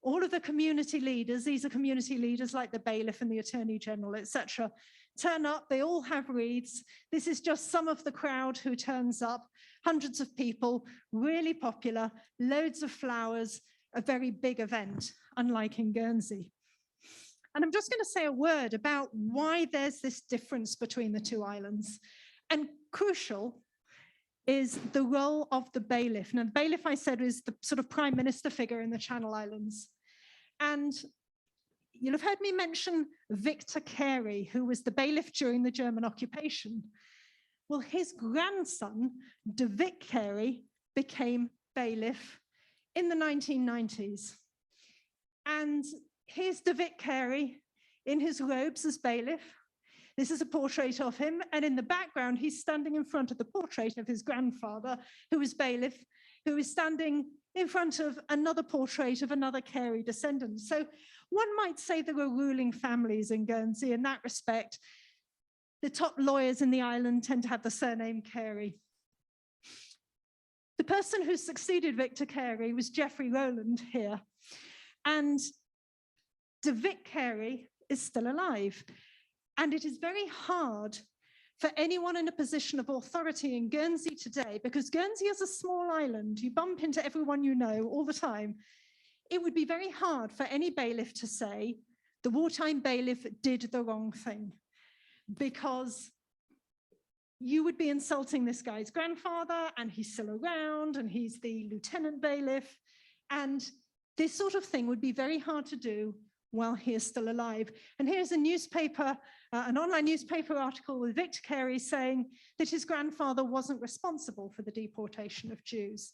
all of the community leaders, these are community leaders like the bailiff and the attorney general, etc., turn up, they all have wreaths. This is just some of the crowd who turns up, hundreds of people, really popular, loads of flowers, a very big event, unlike in Guernsey. And I'm just going to say a word about why there's this difference between the two islands. And crucial is the role of the bailiff. Now, the bailiff, I said, is the sort of prime minister figure in the Channel Islands. And you'll have heard me mention Victor Carey, who was the bailiff during the German occupation. Well, his grandson, De Vic Carey, became bailiff in the 1990s. And here's De Vic Carey in his robes as bailiff. This is a portrait of him, and in the background, he's standing in front of the portrait of his grandfather, who was bailiff. who is standing in front of another portrait of another Carey descendant. So one might say there were ruling families in Guernsey in that respect. The top lawyers in the island tend to have the surname Carey. The person who succeeded Victor Carey was Geoffrey Rowland here. And de Vic Carey is still alive. And it is very hard for anyone in a position of authority in Guernsey today, because Guernsey is a small island, you bump into everyone you know all the time. It would be very hard for any bailiff to say, the wartime bailiff did the wrong thing, because you would be insulting this guy's grandfather, and he's still around, and he's the lieutenant bailiff. And this sort of thing would be very hard to do while he is still alive. And here's a newspaper, an online newspaper article with Victor Carey saying that his grandfather wasn't responsible for the deportation of Jews.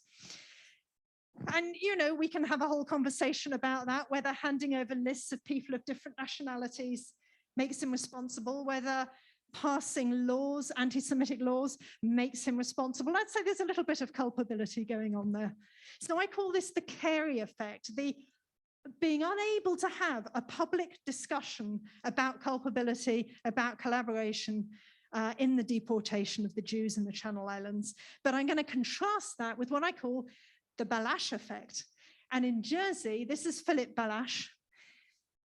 And, you know, we can have a whole conversation about that, whether handing over lists of people of different nationalities makes him responsible, whether passing laws, anti-Semitic laws, makes him responsible. I'd say there's a little bit of culpability going on there. So I call this the Carey effect, the being unable to have a public discussion about culpability, about collaboration in the deportation of the Jews in the Channel Islands. But I'm going to contrast that with what I call the Balash effect. And in Jersey, this is Philip Balash.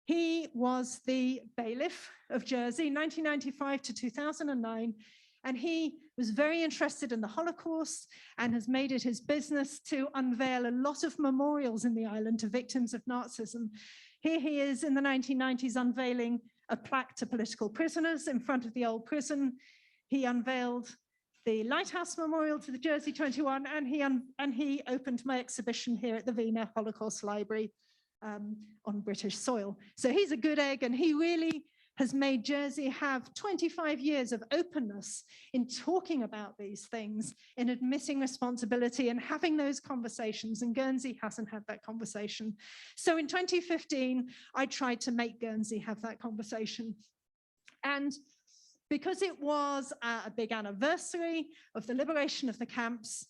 He was the bailiff of Jersey, 1995 to 2009, and he was very interested in the Holocaust and has made it his business to unveil a lot of memorials in the island to victims of Nazism. Here he is in the 1990s unveiling a plaque to political prisoners in front of the old prison. He unveiled the Lighthouse Memorial to the Jersey 21, and he opened my exhibition here at the Wiener Holocaust Library on British soil. So he's a good egg, and he really has made Jersey have 25 years of openness in talking about these things, in admitting responsibility and having those conversations, and Guernsey hasn't had that conversation. So in 2015, I tried to make Guernsey have that conversation. And because it was a big anniversary of the liberation of the camps,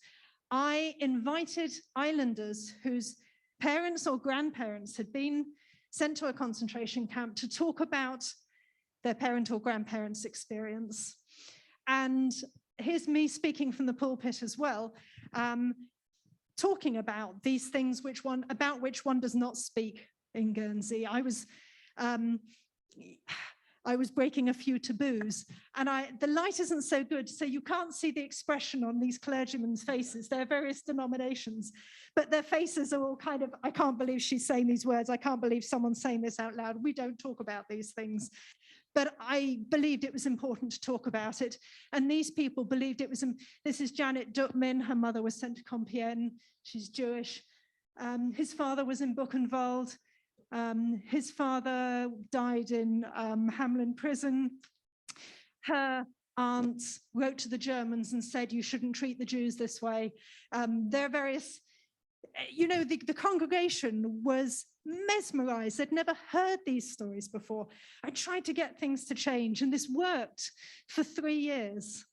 I invited islanders whose parents or grandparents had been sent to a concentration camp to talk about their parent or grandparents' experience. And here's me speaking from the pulpit as well, talking about these things about which one does not speak in Guernsey. I was breaking a few taboos, and the light isn't so good, so you can't see the expression on these clergymen's faces. They're various denominations, but their faces are all kind of, I can't believe she's saying these words. I can't believe someone's saying this out loud. We don't talk about these things. But I believed it was important to talk about it. And these people believed it was, this is Janet Duckman. Her mother was sent to Compiègne. She's Jewish. His father was in Buchenwald. His father died in Hamelin prison. Her aunt wrote to the Germans and said, you shouldn't treat the Jews this way. There are various, you know, the congregation was mesmerized. They'd never heard these stories before. I tried to get things to change, and this worked for 3 years.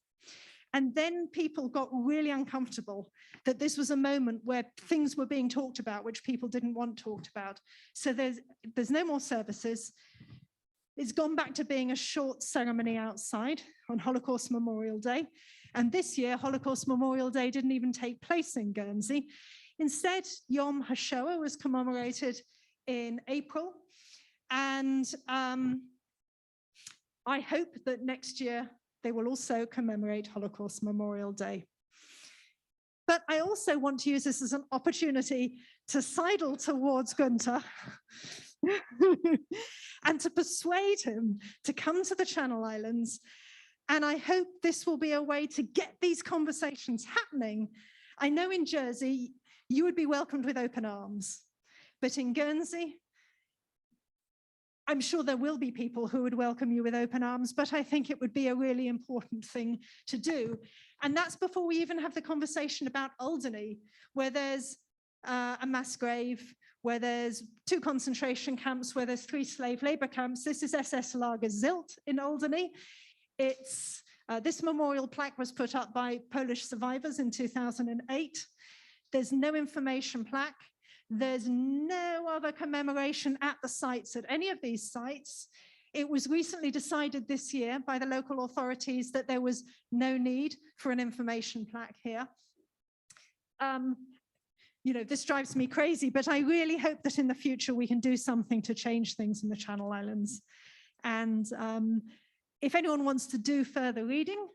And then people got really uncomfortable that this was a moment where things were being talked about which people didn't want talked about. So there's no more services. It's gone back to being a short ceremony outside on Holocaust Memorial Day. And this year, Holocaust Memorial Day didn't even take place in Guernsey. Instead, Yom HaShoah was commemorated in April. And I hope that next year they will also commemorate Holocaust Memorial Day. But I also want to use this as an opportunity to sidle towards Gunter and to persuade him to come to the Channel Islands. And I hope this will be a way to get these conversations happening. I know in Jersey, you would be welcomed with open arms. But in Guernsey, I'm sure there will be people who would welcome you with open arms, but I think it would be a really important thing to do. And that's before we even have the conversation about Alderney, where there's a mass grave, where there's 2 concentration camps, where there's 3 slave labor camps. This is SS Lager Zilt in Alderney. It's, this memorial plaque was put up by Polish survivors in 2008 There's no information plaque. There's no other commemoration at the sites, at any of these sites. It was recently decided this year by the local authorities that there was no need for an information plaque here. You know, this drives me crazy, but I really hope that in the future we can do something to change things in the Channel Islands. And if anyone wants to do further reading,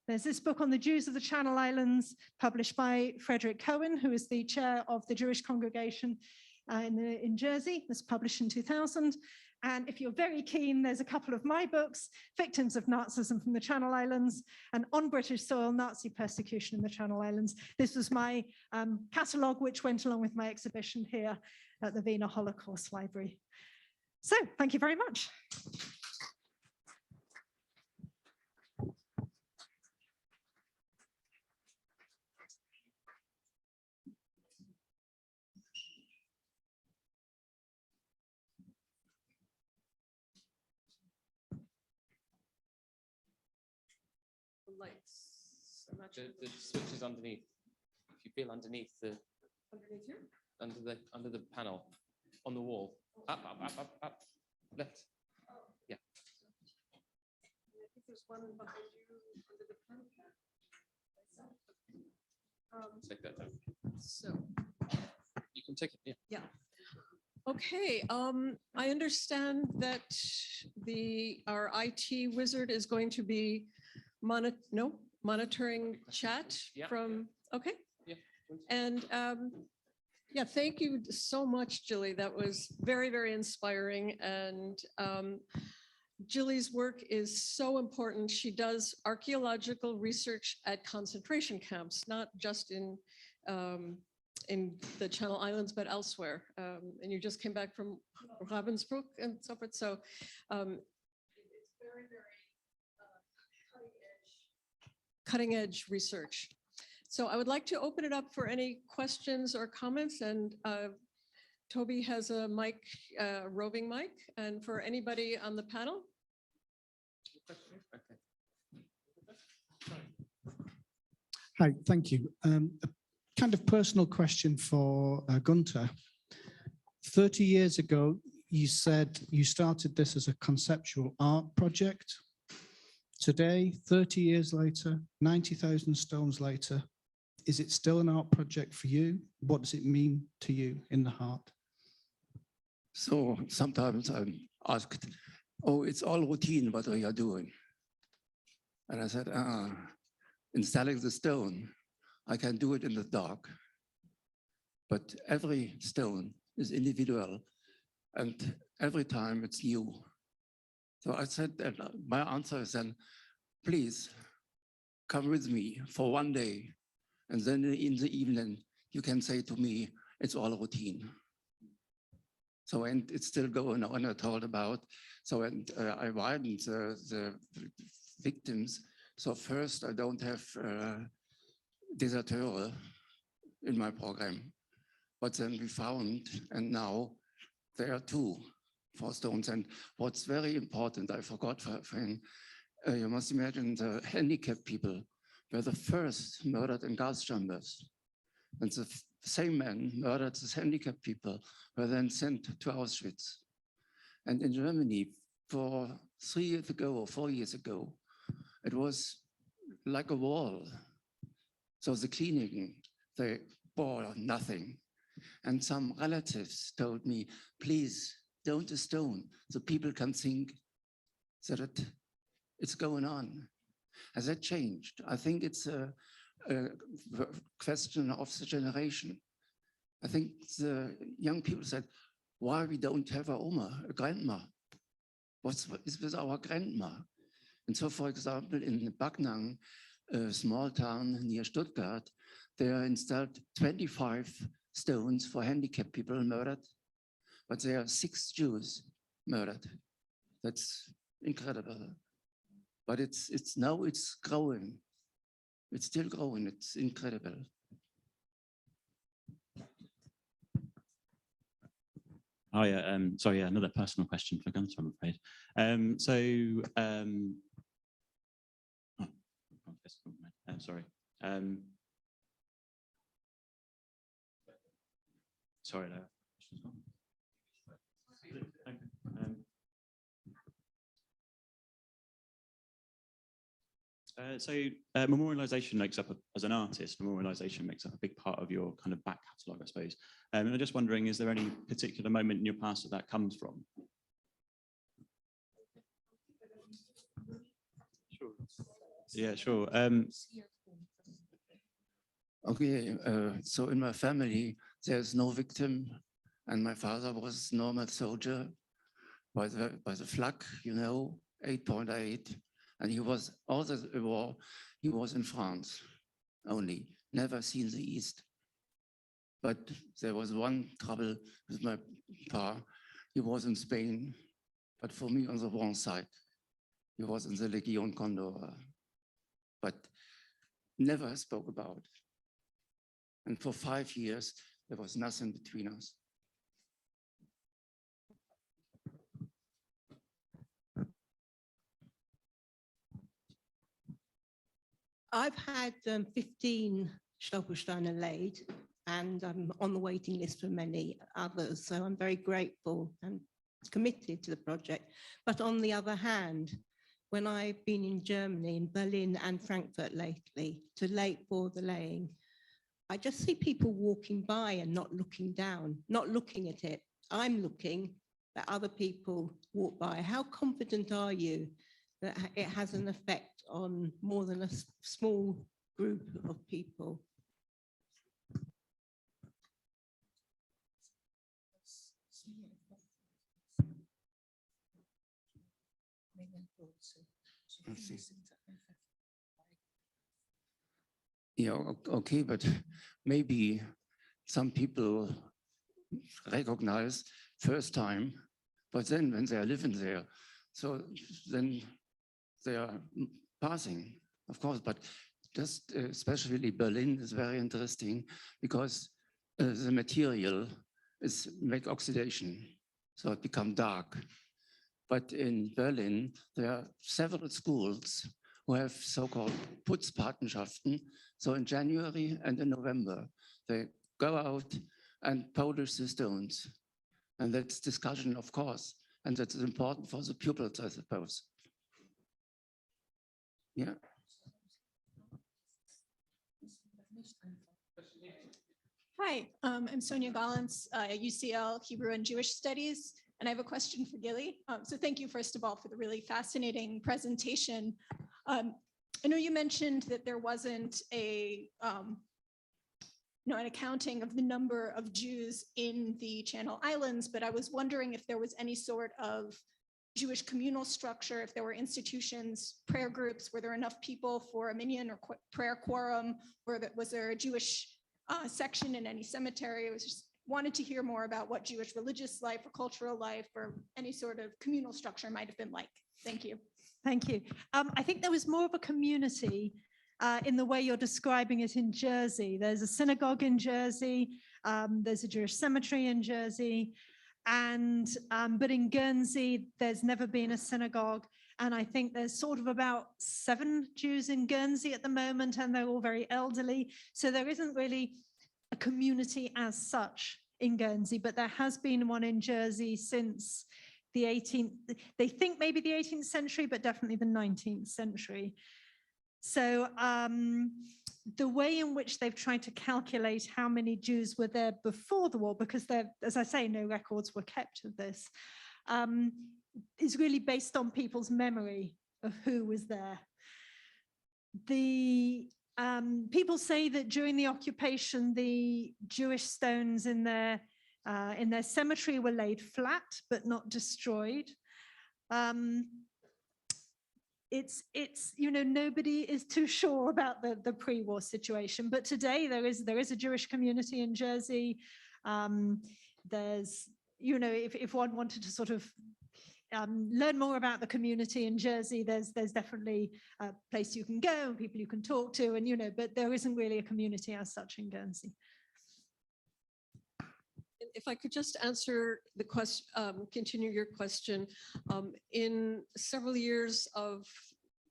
there's this book on the Jews of the Channel Islands, published by Frederick Cohen, who is the chair of the Jewish congregation in Jersey. It was published in 2000. And if you're very keen, there's a couple of my books, Victims of Nazism from the Channel Islands and On British Soil, Nazi Persecution in the Channel Islands. This was my catalogue, which went along with my exhibition here at the Wiener Holocaust Library. So thank you very much. Lights. I'm not sure. The switch is underneath. If you feel underneath the Underneath here? under the panel on the wall. Up, up, up, up, up. Left. Yeah. I think there's one behind you under the pen. Take that down. So, You can take it. Yeah. yeah. Okay, I understand that our IT wizard is going to be monitoring chat Yeah. from, okay. Yeah. And yeah, thank you so much, Jilly. That was very, very inspiring. And Jilly's work is so important. She does archaeological research at concentration camps, not just in the Channel Islands, but elsewhere. And you just came back from Ravensbrück and so forth. So it's very, very cutting edge research. So I would like to open it up for any questions or comments. And Toby has a mic, roving mic, and for anybody on the panel. Hi, thank you. A kind of personal question for Gunter. 30 years ago, you said you started this as a conceptual art project. Today, 30 years later, 90,000 stones later, is it still an art project for you? What does it mean to you in the heart? So sometimes I'm asked, oh, it's all routine what we are doing. And I said, installing the stone, I can do it in the dark. But every stone is individual and every time it's new. So I said that my answer is then, please come with me for one day. And then in the evening, you can say to me, it's all routine. So, and it's still going on, I told about. So, and I widened the victims. So first, I don't have deserteur in my program. But then we found, and now there are 2 for stones. And what's very important, I forgot, you must imagine the handicapped people were the first murdered in gas chambers. And the same man murdered these handicapped people, were then sent to Auschwitz. And in Germany, for 3 years ago or 4 years ago, it was like a wall. So the cleaning, they bore nothing. And some relatives told me, please don't stone, so people can think that it's going on. Has that changed? I think it's a question of the generation. I think the young people said, why we don't have a Oma, a grandma? What is with our grandma? And so, for example, in Backnang, a small town near Stuttgart, they installed 25 stones for handicapped people murdered, but there are 6 Jews murdered. That's incredible. But now it's growing. It's still growing. It's incredible. Oh yeah, sorry, yeah, another personal question for Gunter, I'm afraid. Sorry. Sorry. Memorialisation makes up, as an artist, memorialisation makes up a big part of your kind of back catalogue, I suppose. And I'm just wondering, is there any particular moment in your past that that comes from? Sure. Yeah, sure. Okay, so in my family, there's no victim, and my father was normal soldier by the flag, you know, 8.8, and he was all the war. He was in France only, never seen the East. But there was one trouble with my pa. He was in Spain, but for me on the wrong side. He was in the Legion Condor, but never spoke about. And for 5 years, there was nothing between us. I've had 15 Stolpersteiner laid, and I'm on the waiting list for many others. So I'm very grateful and committed to the project. But on the other hand, when I've been in Germany, in Berlin and Frankfurt lately, to lay for the laying, I just see people walking by and not looking down, not looking at it. I'm looking, but other people walk by. How confident are you that it has an effect on more than a small group of people? Yeah, okay, but maybe some people recognize first time, but then when they are living there, so then they are passing, of course, but just especially Berlin is very interesting because the material is make oxidation, so it become dark. But in Berlin, there are several schools who have so-called Putzpatenschaften. So in January and in November, they go out and polish the stones. And that's discussion, of course. And that's important for the pupils, I suppose. Yeah. Hi, I'm Sonia Gollins at UCL Hebrew and Jewish Studies, and I have a question for Gilly. So thank you, first of all, for the really fascinating presentation. I know you mentioned that there wasn't an accounting of the number of Jews in the Channel Islands, but I was wondering if there was any sort of Jewish communal structure, if there were institutions, prayer groups, were there enough people for a minyan or prayer quorum, or was there a Jewish section in any cemetery? I was just wanted to hear more about what Jewish religious life or cultural life or any sort of communal structure might have been like. Thank you. Thank you. I think there was more of a community in the way you're describing it in Jersey. There's a synagogue in Jersey, there's a Jewish cemetery in Jersey, and but in Guernsey, there's never been a synagogue. And I think there's sort of about 7 Jews in Guernsey at the moment, and they're all very elderly. So there isn't really a community as such in Guernsey, but there has been one in Jersey since the 18th, they think maybe the 18th century, but definitely the 19th century. So the way in which they've tried to calculate how many Jews were there before the war, because as I say, no records were kept of this, is really based on people's memory of who was there. The people say that during the occupation, the Jewish stones in their cemetery were laid flat, but not destroyed. It's nobody is too sure about the pre-war situation, but today there is a Jewish community in Jersey. There's, if one wanted to sort of learn more about the community in Jersey, there's definitely a place you can go and people you can talk to, and but there isn't really a community as such in Guernsey. If I could just answer the question, continue your question. In several years of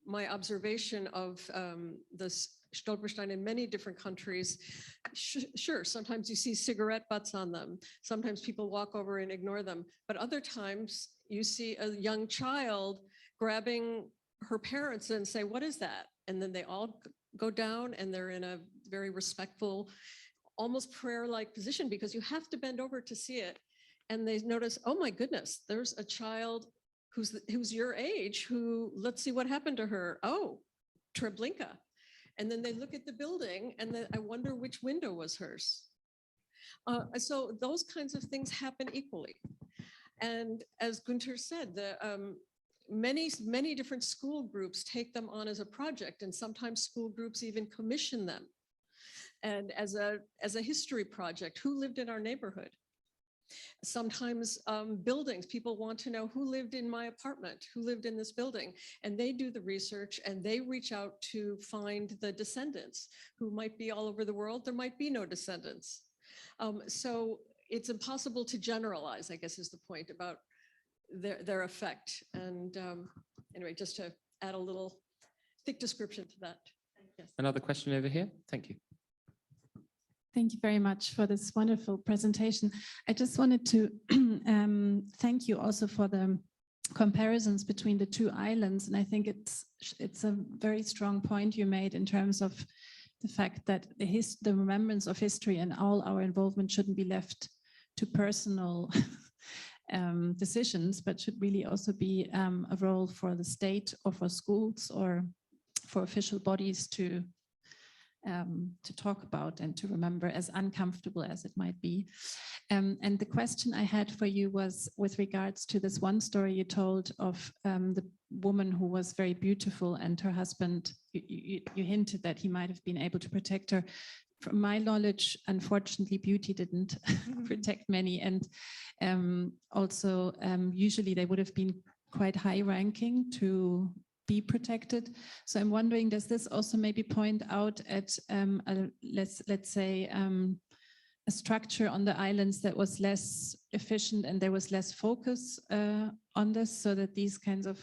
my observation of this Stolperstein in many different countries. Sure, sometimes you see cigarette butts on them. Sometimes people walk over and ignore them. But other times you see a young child grabbing her parents and say, "What is that?" And then they all go down and they're in a very respectful, almost prayer-like position, because you have to bend over to see it. And they notice, "Oh my goodness, there's a child who's your age, who, let's see what happened to her. Oh, Treblinka." And then they look at the building and then I wonder which window was hers. So those kinds of things happen equally. And as Gunter said, many different school groups take them on as a project, and sometimes school groups even commission them. And as a history project, who lived in our neighborhood? Sometimes buildings, people want to know who lived in my apartment, who lived in this building, and they do the research and they reach out to find the descendants who might be all over the world. There might be no descendants. So it's impossible to generalize, I guess is the point about their effect. And anyway, just to add a little thick description to that. Yes. Another question over here. Thank you. Thank you very much for this wonderful presentation. I just wanted to thank you also for the comparisons between the two islands. And I think it's a very strong point you made in terms of the fact that the remembrance of history and all our involvement shouldn't be left to personal decisions, but should really also be a role for the state or for schools or for official bodies to talk about and to remember, as uncomfortable as it might be. And the question I had for you was with regards to this one story you told of the woman who was very beautiful and her husband, you hinted that he might have been able to protect her. From my knowledge, unfortunately, beauty didn't protect many. And also, usually they would have been quite high ranking to be protected. So I'm wondering, does this also maybe point out at, let's say, a structure on the islands that was less efficient and there was less focus on this, so that these kinds of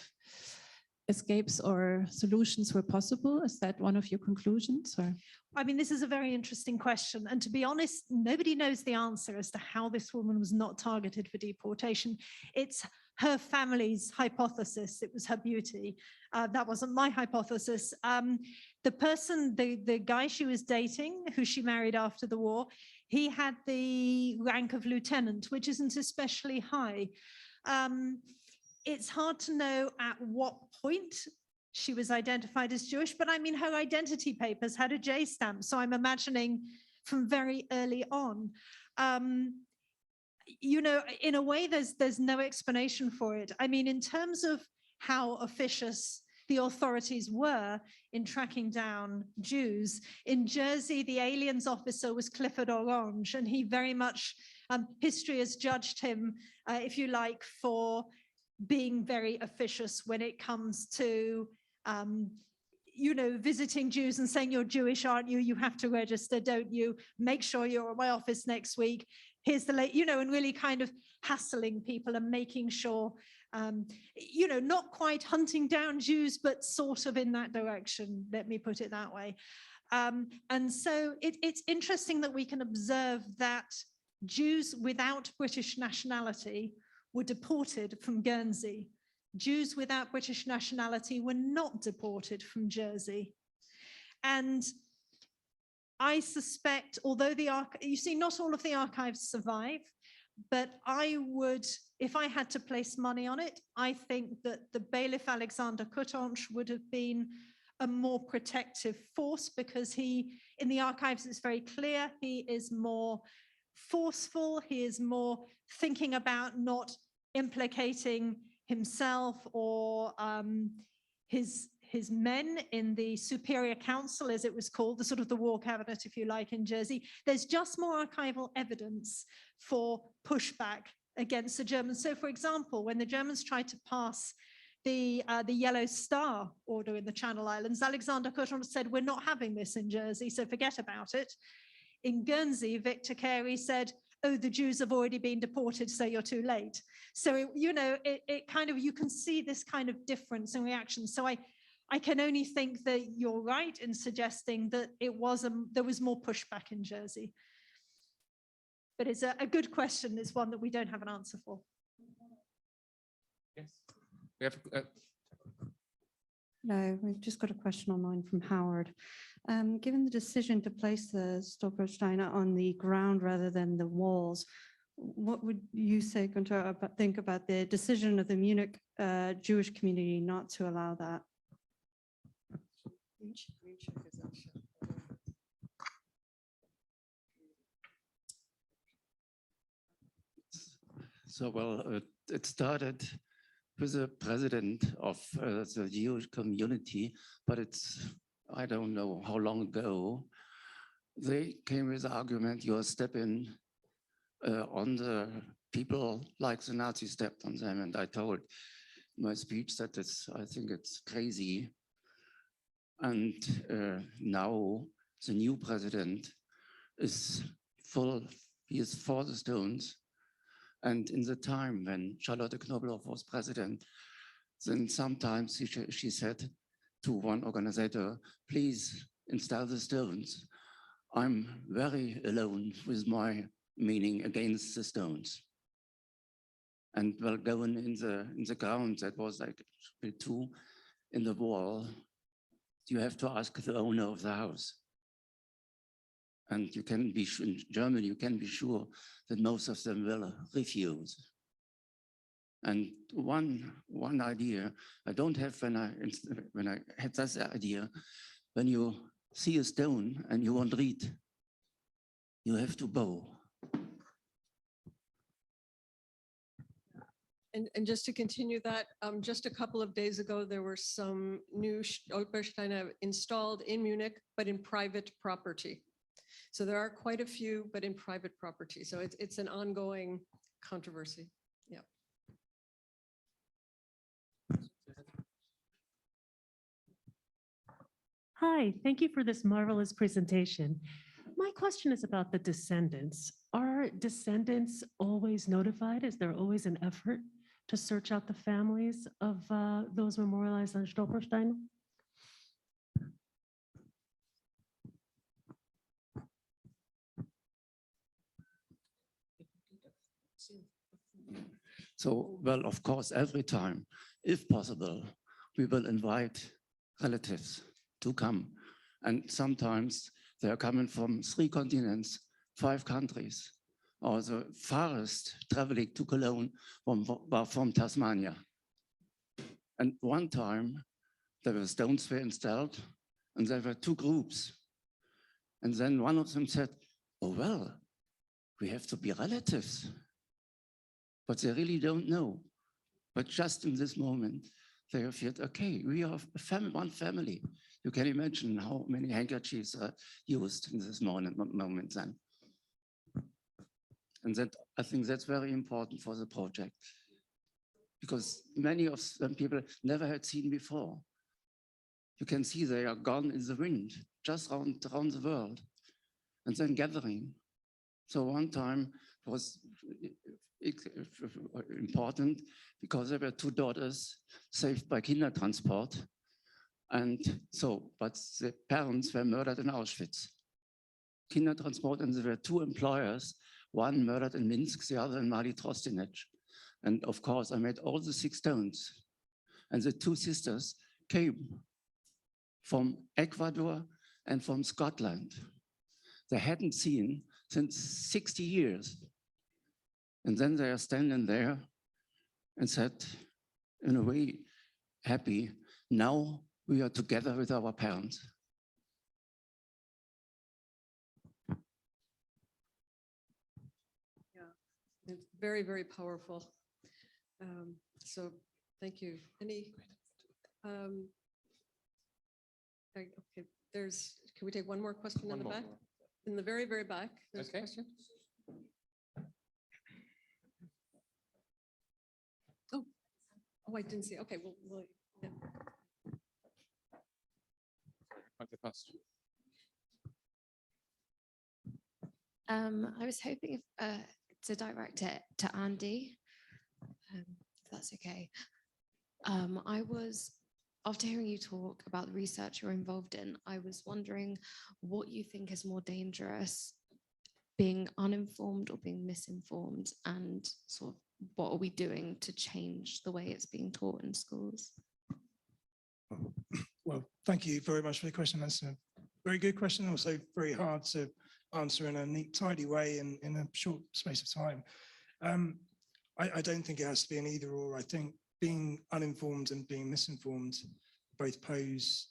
escapes or solutions were possible? Is that one of your conclusions? Or? I mean, this is a very interesting question. And to be honest, nobody knows the answer as to how this woman was not targeted for deportation. It's her family's hypothesis. It was her beauty. That wasn't my hypothesis. The guy she was dating, who she married after the war, he had the rank of lieutenant, which isn't especially high. It's hard to know at what point she was identified as Jewish, but I mean, her identity papers had a J stamp. So I'm imagining from very early on. You know, in a way, there's no explanation for it. I mean, in terms of how officious the authorities were in tracking down Jews, in Jersey, the aliens officer was Clifford Orange, and he very much, history has judged him, if you like, for being very officious when it comes to, you know, visiting Jews and saying, "You're Jewish, aren't you? You have to register, don't you? Make sure you're at my office next week. Here's the you know," and really kind of hassling people and making sure, you know, not quite hunting down Jews, but sort of in that direction, let me put it that way. And so it's interesting that we can observe that Jews without British nationality were deported from Guernsey. Jews without British nationality were not deported from Jersey. And I suspect, although you see, not all of the archives survive, but I would, if I had to place money on it, I think that the bailiff Alexander Coutanche would have been a more protective force, because he, in the archives, it's very clear, he is more forceful, he is more thinking about not implicating himself or his men in the Superior Council, as it was called, the sort of the war cabinet, if you like, in Jersey. There's just more archival evidence for pushback against the Germans. So, for example, when the Germans tried to pass the Yellow Star order in the Channel Islands, Alexander Coutanche said, "We're not having this in Jersey, so forget about it." In Guernsey, Victor Carey said, "Oh, the Jews have already been deported, so you're too late." So, you know, it kind of, you can see this kind of difference in reaction. So I can only think that you're right in suggesting that there was more pushback in Jersey. But it's a good question. It's one that we don't have an answer for. Yes. We have, No, we've just got a question online from Howard. Given the decision to place the Stolperstein on the ground rather than the walls, what would you say, Gunter, think about the decision of the Munich Jewish community not to allow that? So, well, it started with the president of the Jewish community, but I don't know how long ago, they came with the argument, you're stepping on the people like the Nazis stepped on them. And I told in my speech that I think it's crazy. And now the new president is he is for the stones. And in the time when Charlotte Knobloch was president, then sometimes she said to one organizer, please install the stones. I'm very alone with my meaning against the stones. And well, going in the ground, that was like two in the wall, you have to ask the owner of the house. And you can be in Germany, you can be sure that most of them will refuse. And one idea I don't have when I had this idea, when you see a stone and you won't read, you have to bow. And just to continue that, just a couple of days ago, there were some new Stolpersteine installed in Munich, but in private property. So there are quite a few, but in private property. So it's an ongoing controversy. Yeah. Hi, thank you for this marvelous presentation. My question is about the descendants. Are descendants always notified? Is there always an effort to search out the families of those memorialized on Stolperstein? So, well, of course, every time, if possible, we will invite relatives to come. And sometimes they are coming from 3 continents, 5 countries, or the farthest traveling to Cologne from Tasmania. And one time, there were stones were installed, and there were 2 groups. And then one of them said, oh, well, we have to be relatives. But they really don't know. But just in this moment, they have felt, okay, we are one family. You can imagine how many handkerchiefs are used in this moment then. And that, I think that's very important for the project, because many of them people never had seen before. You can see they are gone in the wind, just around the world, and then gathering. So one time was important because there were 2 daughters saved by Kindertransport. And so, but the parents were murdered in Auschwitz. Kindertransport, and there were 2 employers, one murdered in Minsk, the other in Mali Trostinec. And of course, I made all the 6 stones. And the 2 sisters came from Ecuador and from Scotland. They hadn't seen since 60 years. And then they are standing there and said, in a way, happy, now we are together with our parents. Yeah, it's very, very powerful. So thank you. Any, okay, can we take one more question in the back? In the very, very back, there's a question. Oh, I didn't see. Okay, well, yeah. I was hoping to direct it to Andy, if that's okay. I was after hearing you talk about the research you're involved in, I was wondering what you think is more dangerous, being uninformed or being misinformed, and sort of what are we doing to change the way it's being taught in schools? Well, thank you very much for the question. That's a very good question, also very hard to answer in a neat, tidy way in a short space of time. I don't think it has to be an either or. I think being uninformed and being misinformed both pose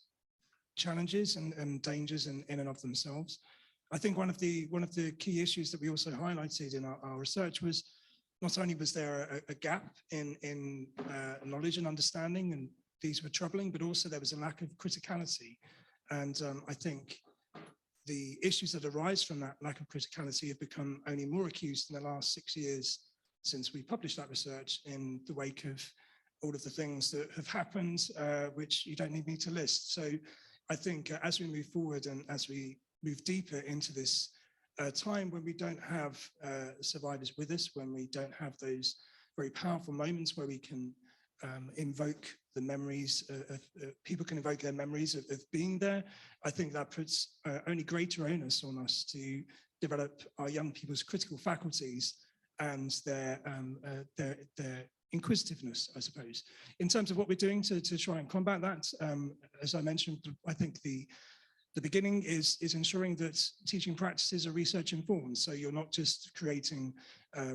challenges and dangers in and of themselves. I think one of the key issues that we also highlighted in our research was not only was there a gap in knowledge and understanding, and these were troubling, but also there was a lack of criticality. And I think the issues that arise from that lack of criticality have become only more acute in the last 6 years since we published that research, in the wake of all of the things that have happened, which you don't need me to list. So I think as we move forward and as we move deeper into this time when we don't have survivors with us, when we don't have those very powerful moments where we can invoke the memories, people can invoke their memories of being there, I think that puts only greater onus on us to develop our young people's critical faculties and their inquisitiveness, I suppose. In terms of what we're doing to try and combat that, as I mentioned, I think the beginning is ensuring that teaching practices are research informed. So you're not just creating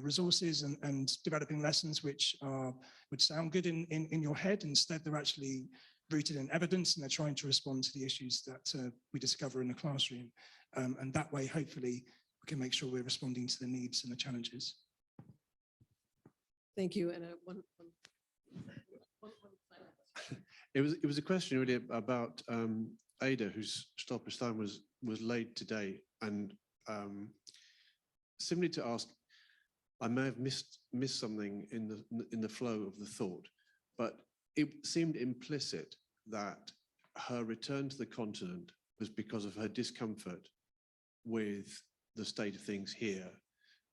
resources and developing lessons which would sound good in your head. Instead, they're actually rooted in evidence, and they're trying to respond to the issues that we discover in the classroom. And that way, hopefully, we can make sure we're responding to the needs and the challenges. Thank you. And It was a question really about Ada, whose Stolperstein was laid today, and simply to ask, I may have missed something in the flow of the thought, but it seemed implicit that her return to the continent was because of her discomfort with the state of things here,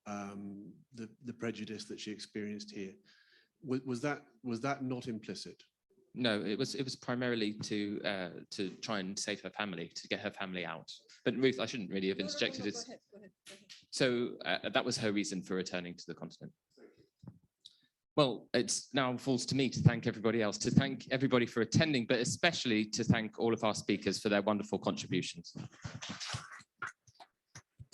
the prejudice that she experienced here. Was that not implicit? No, it was primarily to try and save her family, to get her family out. But Ruth, I shouldn't really have interjected. Go ahead. So that was her reason for returning to the continent. Well, it's now falls to me to thank everybody else, to thank everybody for attending, but especially to thank all of our speakers for their wonderful contributions.